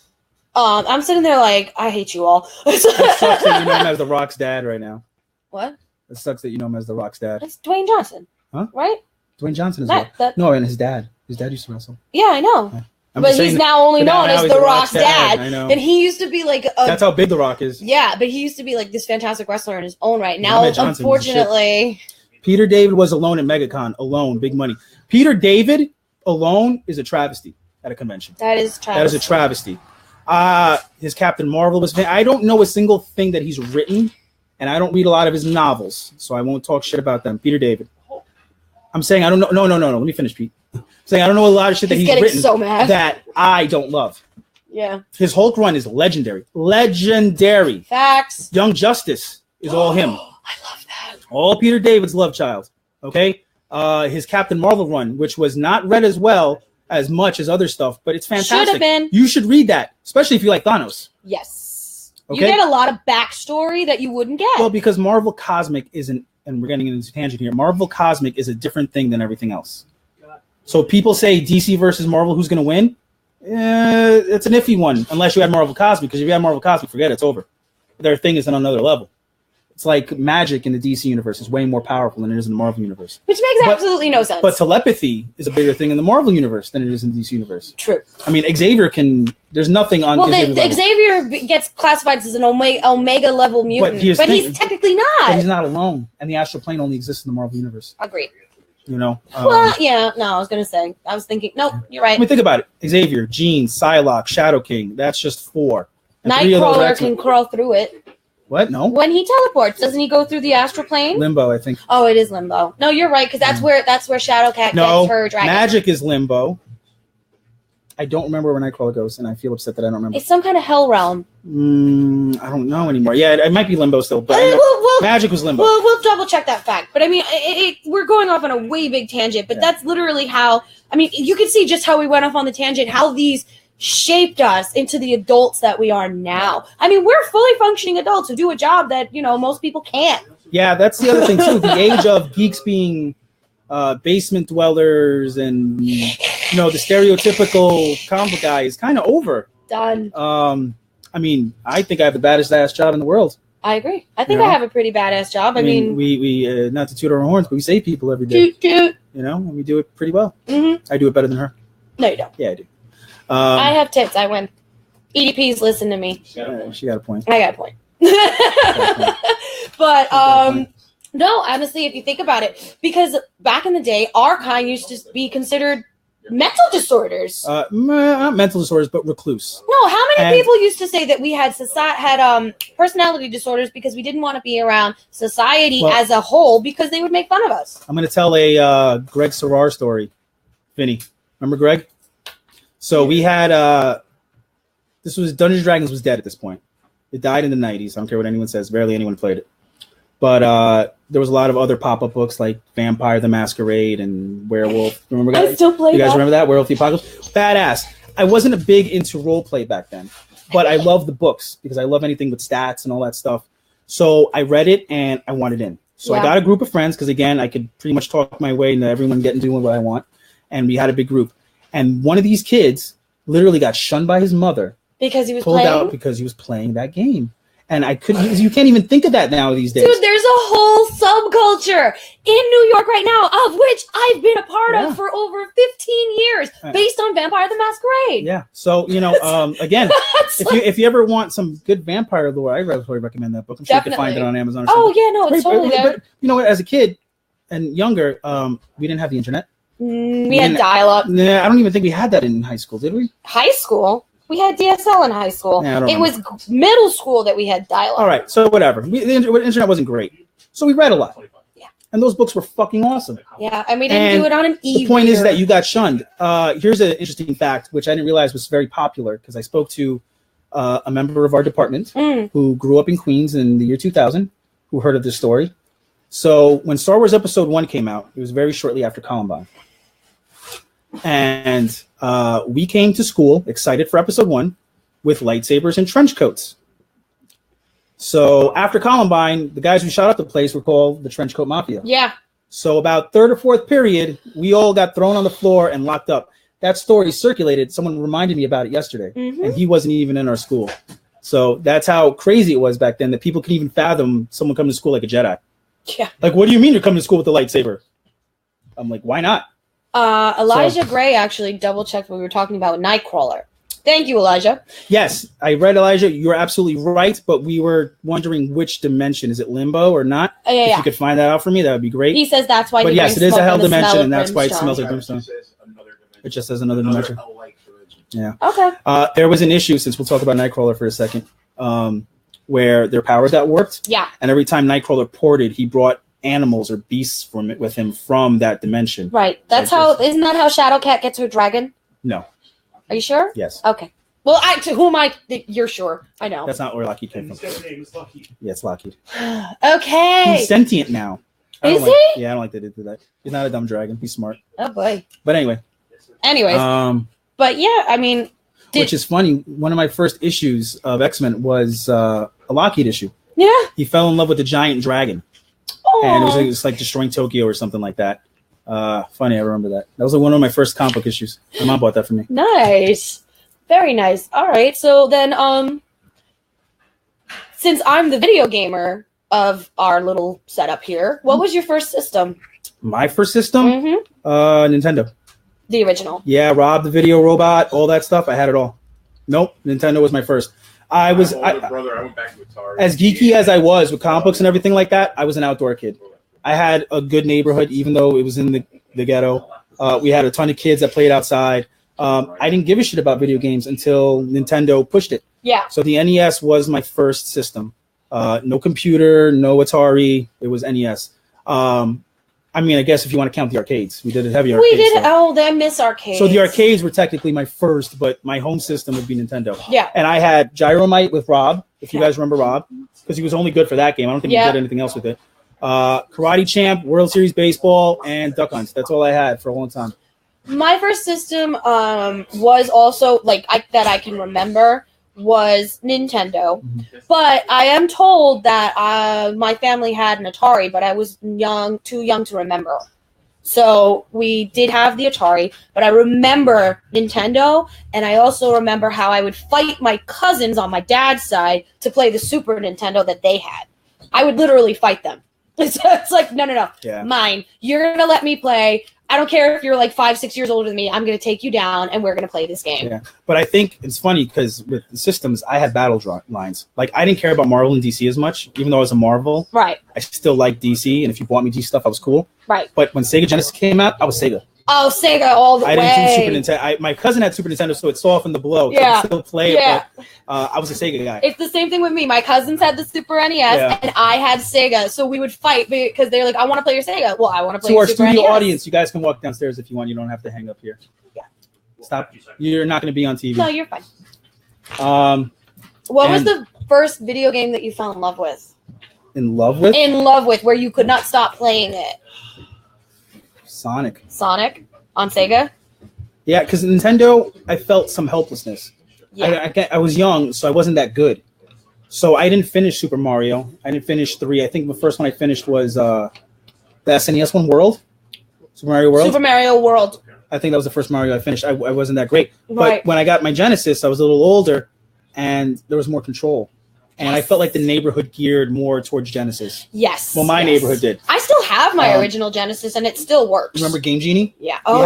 I'm sitting there like, I hate you all. It sucks that you know him as The Rock's dad right now. What? It sucks that you know him as The Rock's dad. It's Dwayne Johnson. Huh? Right? Dwayne Johnson is what? No, and his dad. His dad used to wrestle. Yeah, I know. I'm but he's now only known as The Rock's dad. I know. And he used to be like that's how big The Rock is. Yeah, but he used to be like this fantastic wrestler in his own right. Now, unfortunately, Peter David was alone at MegaCon. Alone, big money. Peter David alone is a travesty at a convention. That is a travesty. His Captain Marvel was. I don't know a single thing that he's written, and I don't read a lot of his novels, so I won't talk shit about them. Peter David. I'm saying I don't know. No. Let me finish, Pete. I'm saying I don't know a lot of shit that he's written so mad. that I don't love. Yeah. His Hulk run is legendary. Legendary. Facts. Young Justice is all him. I love that. All Peter David's love child. Okay. His Captain Marvel run, which was not read as much as other stuff, but it's fantastic. Should have been. You should read that, especially if you like Thanos. Yes. Okay? You get a lot of backstory that you wouldn't get. Well, because Marvel Cosmic isn't, and we're getting into a tangent here, Marvel Cosmic is a different thing than everything else. So people say DC versus Marvel, who's going to win? It's an iffy one, unless you had Marvel Cosmic, because if you had Marvel Cosmic, forget it, it's over. Their thing is on another level. It's like magic in the DC universe is way more powerful than it is in the Marvel universe. Which makes absolutely no sense. But telepathy is a bigger thing in the Marvel universe than it is in the DC universe. True. I mean, Xavier there's nothing on Xavier gets classified as an Omega level mutant, but he's technically not. But he's not alone, and the astral plane only exists in the Marvel universe. Agreed. You know? I was thinking, nope, you're right. I mean, think about it. Xavier, Jean, Psylocke, Shadow King, that's just 4. And Nightcrawler can crawl through it. What? No. When he teleports, doesn't he go through the astral plane? Limbo, I think. Oh, it is Limbo. No, you're right, because that's where Shadowcat gets her dragon. Magic is Limbo. I don't remember where Nightcrawler goes, and I feel upset that I don't remember. It's some kind of hell realm. I don't know anymore. Yeah, it might be Limbo still, but Magic was Limbo. We'll double check that fact. But I mean, we're going off on a way big tangent, but that's literally how. I mean, you can see just how we went off on the tangent. How these shaped us into the adults that we are now. I mean, we're fully functioning adults who do a job that most people can't. Yeah, that's the other thing too. The age of geeks being basement dwellers and the stereotypical comic guy is kind of over. Done. I mean, I think I have the baddest ass job in the world. I agree. I think I have a pretty badass job. I mean we not to toot our horns, but we save people every day. Toot. And we do it pretty well. Mm-hmm. I do it better than her. No, you don't. Yeah, I do. I have tits. I win. EDPs listen to me. She got a point. I got a point. But no, honestly, if you think about it, because back in the day, our kind used to be considered mental disorders. Not mental disorders, but recluse. No, how many people used to say that we had personality disorders because we didn't want to be around society as a whole because they would make fun of us? I'm going to tell a Greg Serrar story. Vinny, remember Greg? So we had this was Dungeons & Dragons was dead at this point. It died in the 90s. I don't care what anyone says. Barely anyone played it. But there was a lot of other pop-up books like Vampire the Masquerade and Werewolf. Remember guys? I still play You guys remember that? Werewolf the Apocalypse? Badass. I wasn't a big into role play back then, but I love the books because I love anything with stats and all that stuff. So I read it and I wanted in. So I got a group of friends because, again, I could pretty much talk my way into everyone getting doing what I want. And we had a big group. And one of these kids literally got shunned by his mother. Because he was pulled out because he was playing that game. And I couldn't, you can't even think of that now these days. Dude, there's a whole subculture in New York right now, of which I've been a part of for over 15 years, based on Vampire the Masquerade. Yeah. So, again, if you ever want some good vampire lore, I'd really recommend that book. I'm sure you can find it on Amazon or something. Oh, yeah, no, it's totally there. But you know what, as a kid and younger, we didn't have the internet. We had dial-up. Nah, I don't even think we had that in high school, did we? High school? We had DSL in high school. Yeah, it was middle school that we had dial-up. All right, so whatever. The internet wasn't great. So we read a lot. Yeah. and those books were fucking awesome. Yeah, and we didn't do it on an e. The point is that you got shunned. Here's an interesting fact, which I didn't realize was very popular, because I spoke to a member of our department who grew up in Queens in the year 2000, who heard of this story. So when Star Wars Episode 1 came out, it was very shortly after Columbine. And we came to school excited for Episode 1 with lightsabers and trench coats. So after Columbine, the guys who shot up the place were called the Trench Coat Mafia. Yeah. So about third or fourth period, we all got thrown on the floor and locked up. That story circulated. Someone reminded me about it yesterday, and he wasn't even in our school. So that's how crazy it was back then, that people could even fathom someone coming to school like a Jedi. Yeah. Like, what do you mean you're coming to school with a lightsaber? I'm like, why not? Elijah Gray actually double-checked what we were talking about with Nightcrawler. Thank you, Elijah. Yes, I read Elijah. You're absolutely right, but we were wondering which dimension. Is it limbo or not? If you could find that out for me, that would be great. He says that's why. But he yes, it is a hell dimension, and that's why it brimstone. smells like brimstone. It just says another dimension. Yeah. Okay. There was an issue, since we'll talk about Nightcrawler for a second, where their powers got warped. Yeah. And every time Nightcrawler ported, he brought animals or beasts with him from that dimension. Right. That's isn't that how Shadowcat gets her dragon? No. Are you sure? Yes. Okay. Well, you're sure. I know. That's not where Lockheed came from. His name is Lockheed. Yeah, it's Lockheed. Okay. He's sentient now. Is he? Yeah, I don't like that they did that. He's not a dumb dragon. He's smart. Oh boy. But anyway. Anyways. But yeah, I mean. Which is funny. One of my first issues of X-Men was a Lockheed issue. Yeah. He fell in love with the giant dragon. Oh. And it was like destroying Tokyo or something like that. Funny, I remember that. That was like one of my first comic book issues. My mom bought that for me. Nice. Very nice. All right. So then, since I'm the video gamer of our little setup here, what was your first system? My first system? Nintendo. The original. Yeah, Rob the Video Robot, all that stuff. I had it all. Nope, Nintendo was my first. I went back to Atari. As geeky as I was with comic books and everything like that, I was an outdoor kid. I had a good neighborhood, even though it was in the ghetto. We had a ton of kids that played outside. I didn't give a shit about video games until Nintendo pushed it. Yeah. So the NES was my first system. No computer, no Atari. It was NES. I mean, I guess if you want to count the arcades, we did heavy arcades. We did. I miss arcades. So the arcades were technically my first, but my home system would be Nintendo. Yeah. And I had Gyromite with Rob, if you guys remember Rob, because he was only good for that game. I don't think he did anything else with it. Karate Champ, World Series Baseball, and Duck Hunt. That's all I had for a long time. My first system was also that I can remember was Nintendo, but I am told that my family had an Atari, but I was too young to remember. So we did have the Atari, but I remember Nintendo, and I also remember how I would fight my cousins on my dad's side to play the Super Nintendo that they had. I would literally fight them. It's like, no, mine. You're going to let me play. I don't care if you're like 5-6 years older than me. I'm going to take you down, and we're going to play this game. Yeah, but I think it's funny because with the systems, I had battle lines. Like, I didn't care about Marvel and DC as much, even though I was a Marvel. Right. I still liked DC, and if you bought me DC stuff, I was cool. Right. But when Sega Genesis came out, I was Sega. Oh, Sega all the way. I didn't do Super Nintendo. My cousin had Super Nintendo, so it softened the blow. Yeah. So I could still play it, but I was a Sega guy. It's the same thing with me. My cousins had the Super NES, and I had Sega, so we would fight because they're like, I want to play your Sega. Well, I want to play your Super NES. To our studio audience, you guys can walk downstairs if you want. You don't have to hang up here. Yeah. Stop. You're not going to be on TV. No, you're fine. What was the first video game that you fell in love with? In love with? In love with, where you could not stop playing it. Sonic on Sega? Yeah, because Nintendo, I felt some helplessness. Yeah. I was young, so I wasn't that good. So I didn't finish Super Mario. I didn't finish 3. I think the first one I finished was the SNES one, World. Super Mario World. Super Mario World. I think that was the first Mario I finished. I wasn't that great. But Right. when I got my Genesis, I was a little older, and there was more control. And I felt like the neighborhood geared more towards Genesis. Yes. Well, my neighborhood did. I still have my original Genesis, and it still works. Remember Game Genie? Yeah. You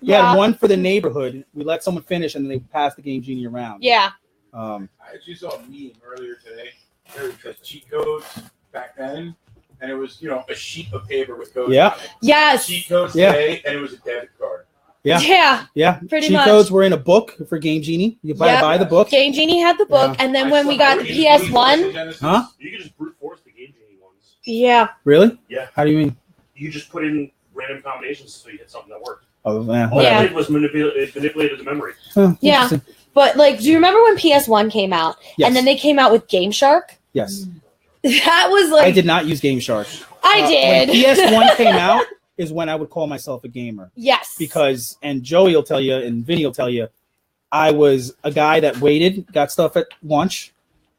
yeah. had one for the neighborhood. We let someone finish, and then they passed the Game Genie around. Yeah. I actually saw a meme earlier today. There was cheat codes back then, and it was a sheet of paper with codes. Yeah. On it. Yes. Cheat codes today, and it was a debit card. Yeah. Pretty Cheat much. codes were in a book for Game Genie. You buy the book. Game Genie had the book, and then when we got the PS1, huh? You could just brute force the Game Genie ones. Yeah. Really? Yeah. How do you mean? You just put in random combinations so you get something that worked. Oh, yeah. All Yeah. it did was manipulated the memory. Huh, Yeah. interesting. But like, do you remember when PS1 came out? Yes. And then they came out with Game Shark? Yes. That was like I did not use Game Shark. I did. When PS1 came out is when I would call myself a gamer. Yes. Because, and Joey will tell you, and Vinny will tell you, I was a guy that waited, got stuff at lunch,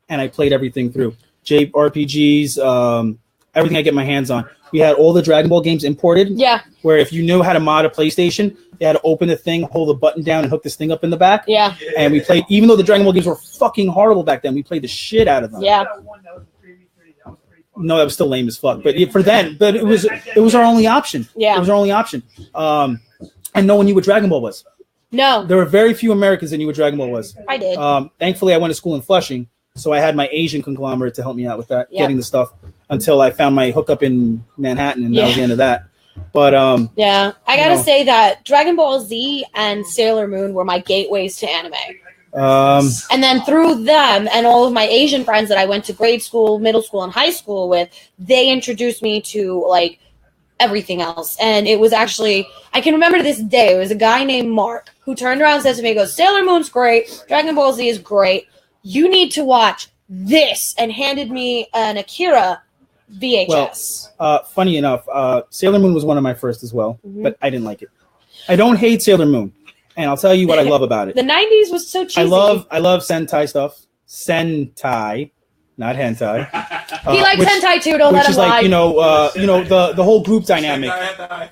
and I played everything through. JRPGs, everything I get my hands on. We had all the Dragon Ball games imported. Yeah. Where if you knew how to mod a PlayStation, you had to open the thing, hold the button down, and hook this thing up in the back. Yeah. And we played, even though the Dragon Ball games were fucking horrible back then, we played the shit out of them. Yeah. No, that was still lame as fuck. But for then, but it was our only option. Yeah. It was our only option. And no one knew what Dragon Ball was. No. There were very few Americans that knew what Dragon Ball was. I did. Thankfully, I went to school in Flushing, so I had my Asian conglomerate to help me out with that, Yeah. getting the stuff until I found my hookup in Manhattan, and that was the end of that. But yeah, I gotta say that Dragon Ball Z and Sailor Moon were my gateways to anime. And then through them and all of my Asian friends that I went to grade school, middle school, and high school with, they introduced me to like everything else. And it was actually, I can remember to this day, it was a guy named Mark who turned around and said to me, he goes, Sailor Moon's great, Dragon Ball Z is great, you need to watch this, and handed me an Akira VHS. Well, funny enough, Sailor Moon was one of my first as well, Mhm. but I didn't like it. I don't hate Sailor Moon, and I'll tell you what I love about it. The 90s was so cheesy. I love Sentai stuff. Sentai, not hentai. He likes hentai too, don't Which let him is like, lie. the whole group dynamic,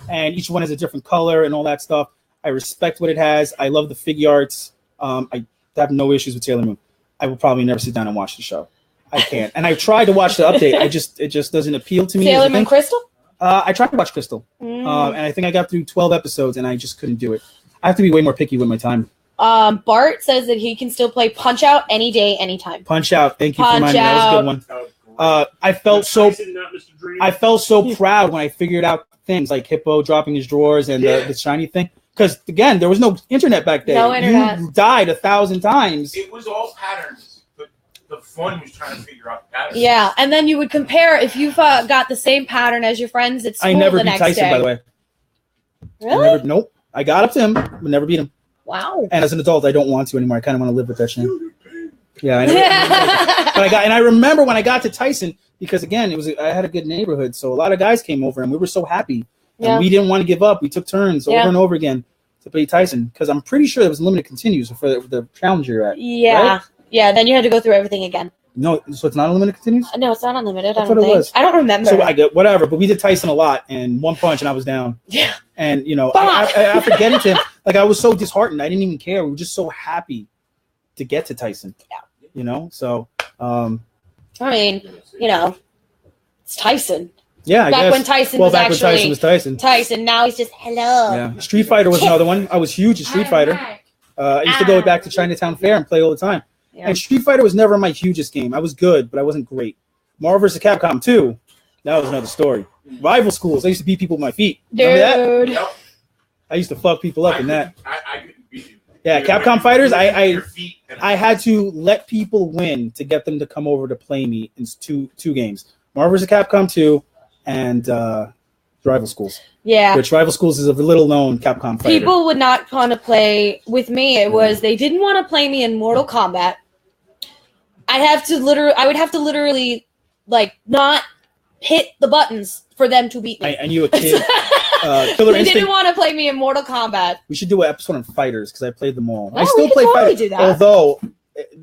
and each one has a different color and all that stuff. I respect what it has. I love the figure arts. I have no issues with Sailor Moon. I will probably never sit down and watch the show. I can't. And I've tried to watch the update. It just doesn't appeal to me. Sailor Moon Crystal? I tried to watch Crystal, and I think I got through 12 episodes, and I just couldn't do it. I have to be way more picky with my time. Bart says that he can still play Punch Out any day, anytime. Punch Out. Thank you for Punch reminding me. That was a good one. Oh, I felt so Tyson, not Mr. Dream. I felt so proud when I figured out things like Hippo dropping his drawers and the shiny thing. Because again, there was no internet back then. No internet. You died 1,000 times. It was all patterns, but the fun was trying to figure out the patterns. Yeah, and then you would compare if you've got the same pattern as your friends at school I never the beat next Tyson, day. by the way. Really? Nope. I got up to him, but never beat him. Wow. And as an adult, I don't want to anymore. I kind of want to live with that shame. Yeah, I know. But I remember when I got to Tyson, because again, I had a good neighborhood, so a lot of guys came over, and we were so happy, and we didn't want to give up. We took turns over and over again to play Tyson, because I'm pretty sure there was limited continues for the challenge you're at. Yeah, right? yeah. Then you had to go through everything again. No, so it's not unlimited continues. No, it's not unlimited. I That's don't what it think. was. I don't remember. So I get whatever, but we did Tyson a lot, and one punch, and I was down. Yeah. And after getting to him, like I was so disheartened. I didn't even care. We were just so happy to get to Tyson. Yeah. So. I mean, it's Tyson. Yeah, I back guess. when Tyson well, was back actually when Tyson was Tyson. Tyson. Now he's just hello. Yeah. Street Fighter was another one. I was huge at Street Fighter. I used to go back to Chinatown Fair and play all the time. Yeah. And Street Fighter was never my hugest game. I was good, but I wasn't great. Marvel vs. Capcom 2, that was another story. Rival schools, I used to beat people with my feet. Remember Dude. that? I used to fuck people up in that. I couldn't beat you. Yeah, Capcom Fighters, Your feet and I had to let people win to get them to come over to play me in two games. Marvel vs. Capcom 2 and Rival Schools. Yeah. Which Rival Schools is a little known Capcom fighter. People would not want to play with me. It was they didn't want to play me in Mortal Kombat. I would have to literally like not hit the buttons for them to beat me. I knew a kid. Killer They Instinct. didn't want to play me in Mortal Kombat. We should do an episode on fighters because I played them all. Oh, I still we could play totally fighters. do that. Although,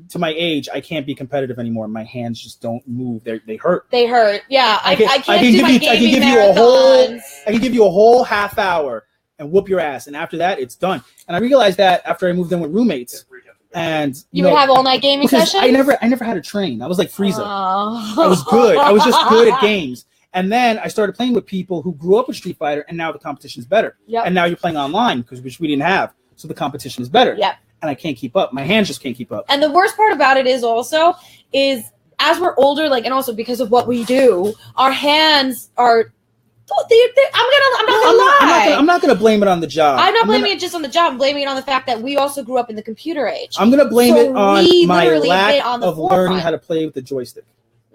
to my age, I can't be competitive anymore. My hands just don't move. They hurt. They hurt. Yeah, I can't do my I gaming can marathons. give you a whole half hour and whoop your ass, and after that, it's done. And I realized that after I moved in with roommates, and You would have all night gaming because sessions? I never had to train. I was like Frieza. Oh. I was good. I was just good at games. And then I started playing with people who grew up with Street Fighter, and now the competition is better. Yep. And now you're playing online, which we didn't have, so the competition is better. Yep. And I can't keep up. My hands just can't keep up. And the worst part about it is as we're older, like, and also because of what we do, our hands are. I'm not gonna lie. I'm not gonna blame it on the job. I'm not blaming it just on the job. I'm blaming it on the fact that we also grew up in the computer age. I'm gonna blame So it on we my literally lack been on the of forefront. learning how to play with the joystick.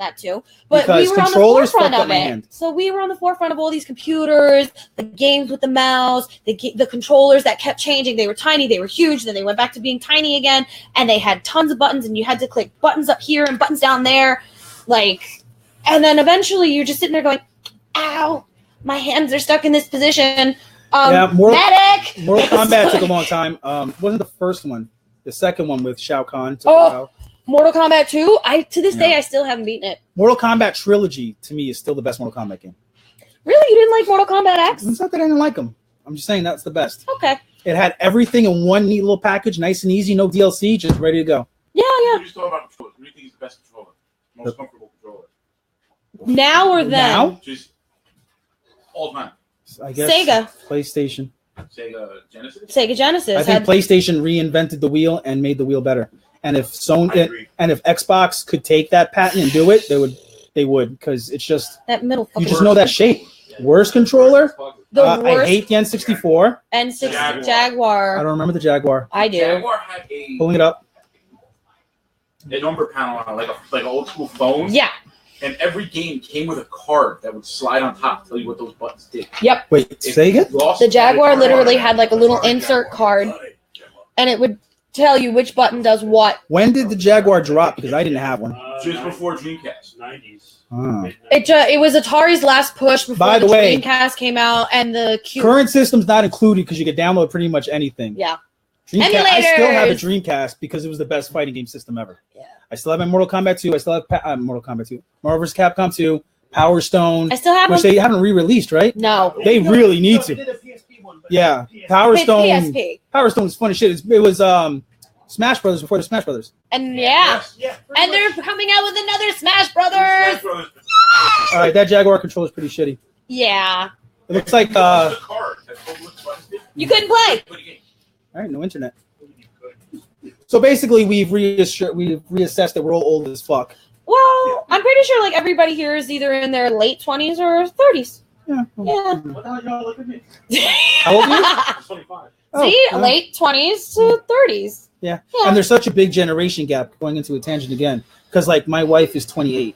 that too. But Because we were on the controllers forefront fucked up of my it. hand. So we were on the forefront of all these computers, the games with the mouse, the controllers that kept changing. They were tiny, they were huge, then they went back to being tiny again, and they had tons of buttons, and you had to click buttons up here and buttons down there, and then eventually you're just sitting there going, "Ow, my hands are stuck in this position." Mortal medic. Kombat took a long time. Wasn't the first one. The second one with Shao Kahn took a while. Mortal Kombat 2. To this day I still haven't beaten it. Mortal Kombat Trilogy to me is still the best Mortal Kombat game. Really, you didn't like Mortal Kombat X? It's not that I didn't like them. I'm just saying that's the best. Okay. It had everything in one neat little package, nice and easy, no DLC, just ready to go. Yeah. You just talk about controllers. What do you think is the best controller? Most comfortable controller? Now or then? Now? Just all time. I guess Sega. PlayStation. Sega Genesis? Sega Genesis. I think PlayStation reinvented the wheel and made the wheel better. And if if Xbox could take that patent and do it, they would because it's just that middle. You just know that shape. Worst controller. The worst. I hate the N64. Jaguar. I don't remember the Jaguar. I do. Jaguar had Pulling it up. A number panel on like an old school phone. Yeah. And every game came with a card that would slide on top to tell you what those buttons did. Yep. Wait, say again? The Jaguar literally had like a little insert card, and it would tell you which button does what. When did the Jaguar drop? Because I didn't have one. Just before Dreamcast. 90s. It was Atari's last push before By the way, Dreamcast came out, and the current system's not included because you could download pretty much anything. Yeah. Dreamcast, I still have a Dreamcast because it was the best fighting game system ever. Yeah. I still have my Mortal Kombat 2. I still have Mortal Kombat 2. Marvel vs. Capcom 2. Power Stone. I still have which them. they haven't re-released, right? No. They really need to. Yeah. Power Stone. PSP. Power Stone was fun as shit. It was Smash Brothers before the Smash Brothers. And and they're coming out with another Smash Brothers. All right, that Jaguar controller is pretty shitty. Yeah. It looks like you couldn't play. All right, no internet. So basically, we've reassessed that we're all old as fuck. Well, I'm pretty sure like everybody here is either in their late 20s or 30s. Yeah. What the hell y'all look at me? How old are you? 25. See, late 20s to 30s. Yeah. And there's such a big generation gap, going into a tangent again, because like my wife is 28.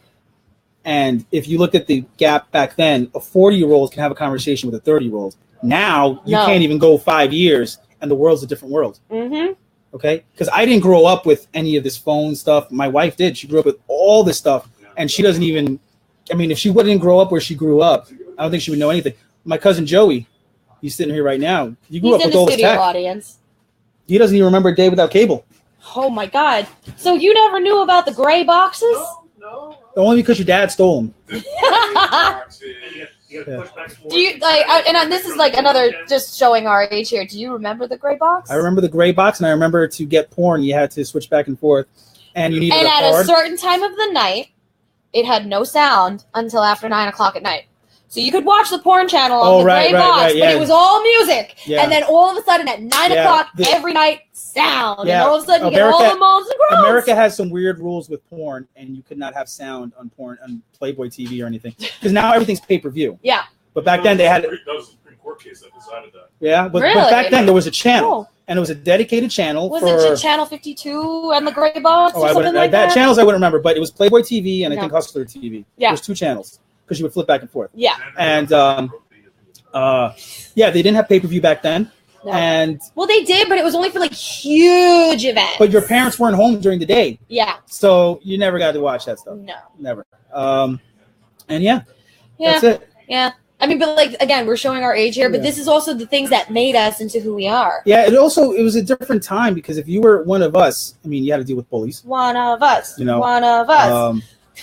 And if you look at the gap back then, a 40-year-old can have a conversation with a 30-year-old. Now, you can't even go 5 years, and the world's a different world. Mm-hmm. Okay? Because I didn't grow up with any of this phone stuff. My wife did. She grew up with all this stuff, and she doesn't even, I mean, if she wouldn't grow up where she grew up, I don't think she would know anything. My cousin Joey, he's sitting here right now. He grew up with all this tech. Audience. He doesn't even remember a day without cable. Oh, my God. So you never knew about the gray boxes? No. Only because your dad stole them. Do you and this is like another just showing our age here. Do you remember the gray box? I remember the gray box, and I remember to get porn, you had to switch back and forth, and you needed and a at card. a certain time of the night, it had no sound until after 9 o'clock at night. So you could watch the porn channel on the gray box, but it was all music. Yeah. And then all of a sudden at 9 o'clock every night, sound. Yeah. And all of a sudden you get all the moms and groans. America has some weird rules with porn, and you could not have sound on porn on Playboy TV or anything because now everything's pay-per-view. Yeah. But back then they had. That was a Supreme Court case that decided that. Yeah, but Really? back then there was a channel, and it was a dedicated channel. Was for, it Channel 52 and the gray box or something like that? Channels I wouldn't remember, but it was Playboy TV and I think Hustler TV. Yeah. There's 2 channels because you would flip back and forth. Yeah. And they didn't have pay-per-view back then. No. And well, they did, but it was only for like huge events. But your parents weren't home during the day. Yeah. So you never got to watch that stuff. No. Never. And that's it. Yeah. I mean, but like, again, we're showing our age here, but this is also the things that made us into who we are. Yeah, it was a different time because if you were one of us, I mean, you had to deal with bullies. One of us. You know, one of us.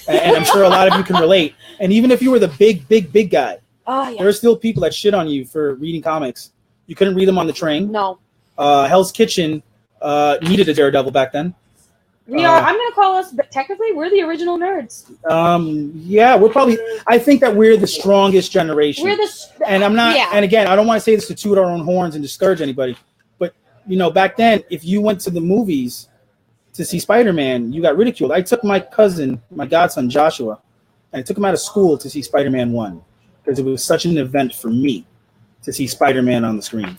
And I'm sure a lot of you can relate. And even if you were the big guy, there are still people that shit on you for reading comics. You couldn't read them on the train. No. Hell's Kitchen needed a Daredevil back then. We are. I'm going to call us, but technically, we're the original nerds. Yeah, we're probably. I think that we're the strongest generation. And I'm not. Yeah. And again, I don't want to say this to toot our own horns and discourage anybody, but back then, if you went to the movies to see Spider-Man, you got ridiculed. I took my cousin, my godson Joshua, and I took him out of school to see Spider-Man 1 because it was such an event for me to see Spider-Man on the screen.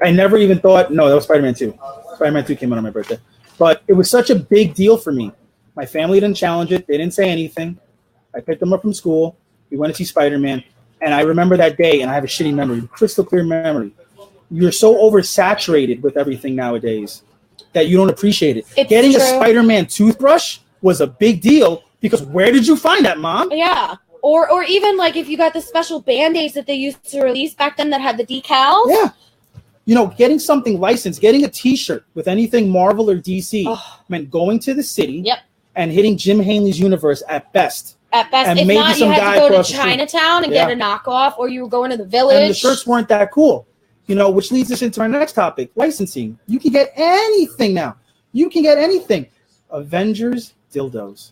I never even thought. No, that was Spider-Man 2. Spider-Man 2 came out on my birthday. But it was such a big deal for me My family didn't challenge it. They didn't say anything. I picked them up from school. We went to see Spider-Man. And I remember that day, and I have a shitty memory, crystal clear memory. You're so oversaturated with everything nowadays that you don't appreciate it. Getting a Spider-Man toothbrush was a big deal because where did you find that, Mom? Yeah. Or even like if you got the special Band-Aids that they used to release back then that had the decals. Yeah. You know, getting something licensed, getting a T-shirt with anything Marvel or DC meant going to the city and hitting Jim Hanley's universe at best. At best, and if maybe not, some you had guy to go to across the street. Chinatown and get a knockoff, or you were going to the village. And the shirts weren't that cool, you know, which leads us into our next topic, licensing. You can get anything now. You can get anything. Avengers dildos.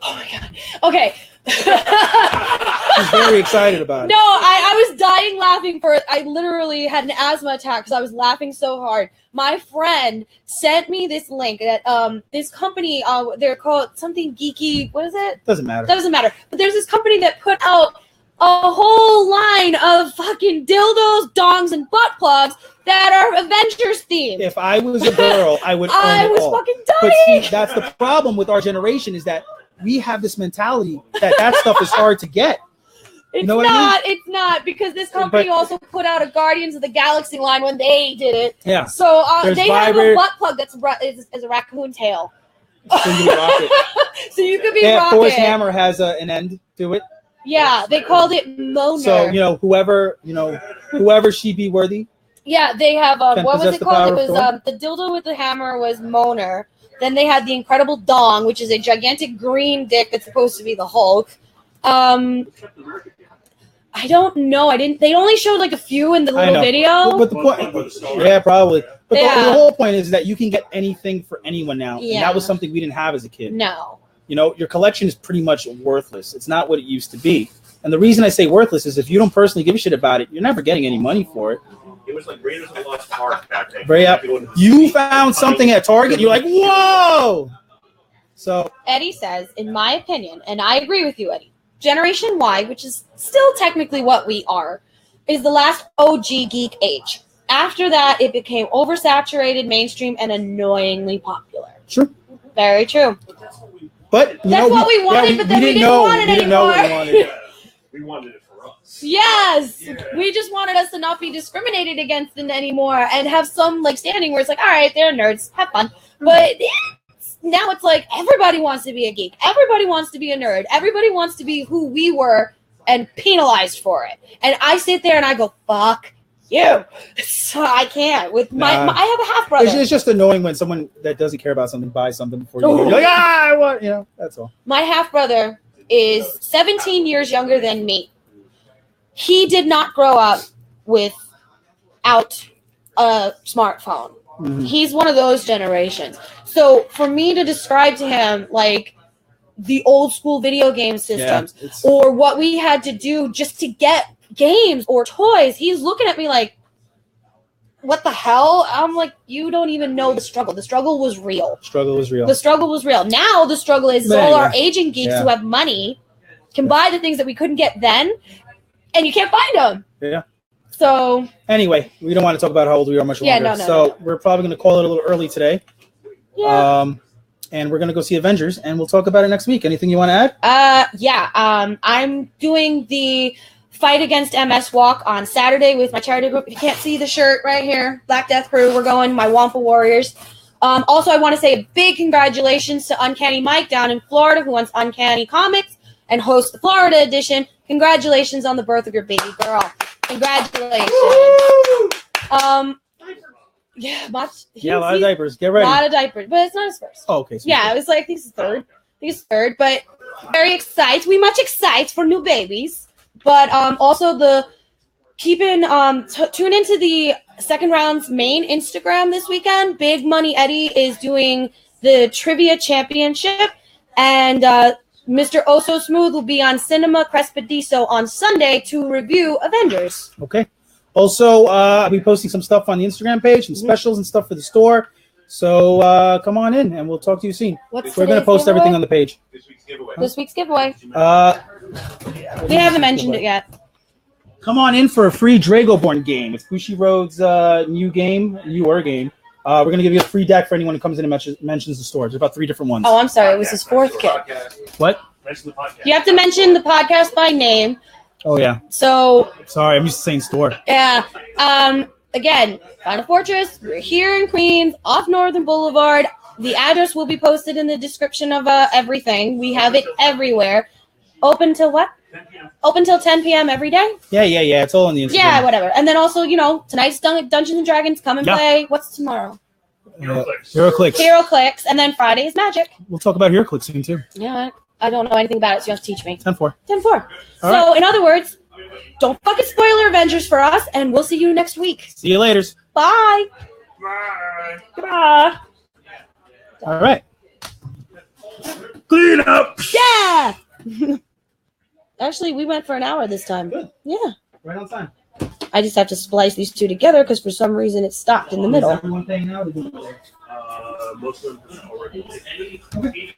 Oh my god. Okay. She's very excited about it. No, I was dying laughing for it. I literally had an asthma attack because I was laughing so hard. My friend sent me this link that this company, they're called something geeky. What is it? Doesn't matter. Doesn't matter. But there's this company that put out a whole line of fucking dildos, dongs, and butt plugs that are Avengers themed. If I was a girl, I would own I was all. fucking dying. But see, that's the problem with our generation is that we have this mentality that stuff is hard to get. It's you know not. It's not because this company also put out a Guardians of the Galaxy line when they did it. Yeah. So they have a butt plug that's is a raccoon tail. So you rock it. So you could be Yeah, Rocket. Thor's hammer has an end to it. Yeah, they called it Moner. So you know, whoever she be worthy. Yeah, they have what was possess it the called? power It of was Thor? the dildo with the hammer was Moner. Then they had the Incredible Dong, which is a gigantic green dick that's supposed to be the Hulk. I don't know. They only showed like a few in the little video. But the point, yeah, probably. But the whole point is that you can get anything for anyone now. Yeah. And that was something we didn't have as a kid. No. You know, your collection is pretty much worthless. It's not what it used to be. And the reason I say worthless is if you don't personally give a shit about it, you're never getting any money for it. It was like Raiders of the Lost Ark back then. You found something at Target, you're like, whoa! So Eddie says, in my opinion, and I agree with you, Eddie, Generation Y, which is still technically what we are, is the last OG geek age. After that, it became oversaturated, mainstream, and annoyingly popular. True. Very true. But that's what we wanted, but then we didn't want it anymore. We wanted it for us. Yes. Yeah. We just wanted us to not be discriminated against anymore and have some like standing where it's like, all right, they're nerds, have fun. But now it's like everybody wants to be a geek. Everybody wants to be a nerd. Everybody wants to be who we were and penalized for it. And I sit there and I go, fuck you. So I can't. With I have a half brother. It's just annoying when someone that doesn't care about something buys something before you. You're like, I want, you know, that's all. My half brother is 17 years younger than me. He did not grow up without a smartphone. Mm-hmm. He's one of those generations. So for me to describe to him like the old school video game systems or what we had to do just to get games or toys, he's looking at me like, what the hell? I'm like, you don't even know the struggle. The struggle was real. The struggle was real. Now the struggle is all our aging geeks who have money can buy the things that we couldn't get then, and you can't find them. Yeah. So anyway, we don't want to talk about how old we are much longer. No. We're probably going to call it a little early today. Yeah. And we're going to go see Avengers, and we'll talk about it next week. Anything you want to add? I'm doing the Fight Against MS walk on Saturday with my charity group. If you can't see the shirt right here, Black Death Crew, we're going, my Wampa Warriors. Also, I want to say a big congratulations to Uncanny Mike down in Florida, who runs Uncanny Comics and hosts the Florida edition. Congratulations on the birth of your baby girl. Congratulations. Yeah, a lot of diapers. Get ready. A lot of diapers, but it's not his first. Oh, okay. Yeah, it was like, I think it's third, but very excited. We much excited for new babies. But also tune into the Second Round's main Instagram this weekend. Big Money Eddie is doing the Trivia Championship, and Mr. Oh So Smooth will be on Cinema Crespediso on Sunday to review Avengers. Okay. Also, I'll be posting some stuff on the Instagram page, some specials and stuff for the store. So come on in, and we'll talk to you soon. We're going to post everything on the page. This week's giveaway. We haven't mentioned it yet. Come on in for a free Dragoborn game. It's Bushiroad's new game. We're going to give you a free deck for anyone who comes in and mentions the store. There's about 3 different ones. Oh, I'm sorry. It was his 4th kit. What? Mention the podcast. You have to mention the podcast by name. Oh, yeah. So, Sorry, I'm used to saying store. yeah. Again, Final Fortress, we're here in Queens, off Northern Boulevard. The address will be posted in the description of everything. We have it everywhere. Open till what? 10 p.m. Open till 10 p.m. every day? Yeah. It's all on the Instagram. Yeah, whatever. And then also, tonight's Dungeons and Dragons. Come and Yeah. play. What's tomorrow? HeroClix. HeroClix. And then Friday is Magic. We'll talk about HeroClix soon, too. Yeah, I don't know anything about it, so you have to teach me. 10-4. 10-4. So, right. in other words, don't fucking spoiler Avengers for us, and we'll see you next week. See you later. Bye. Bye. Goodbye. All right. Clean up. Yeah. Actually, we went for an hour this time. Good. Yeah. Right on time. I just have to splice these two together because for some reason it stopped in the middle. Is everyone paying now? Most of them already.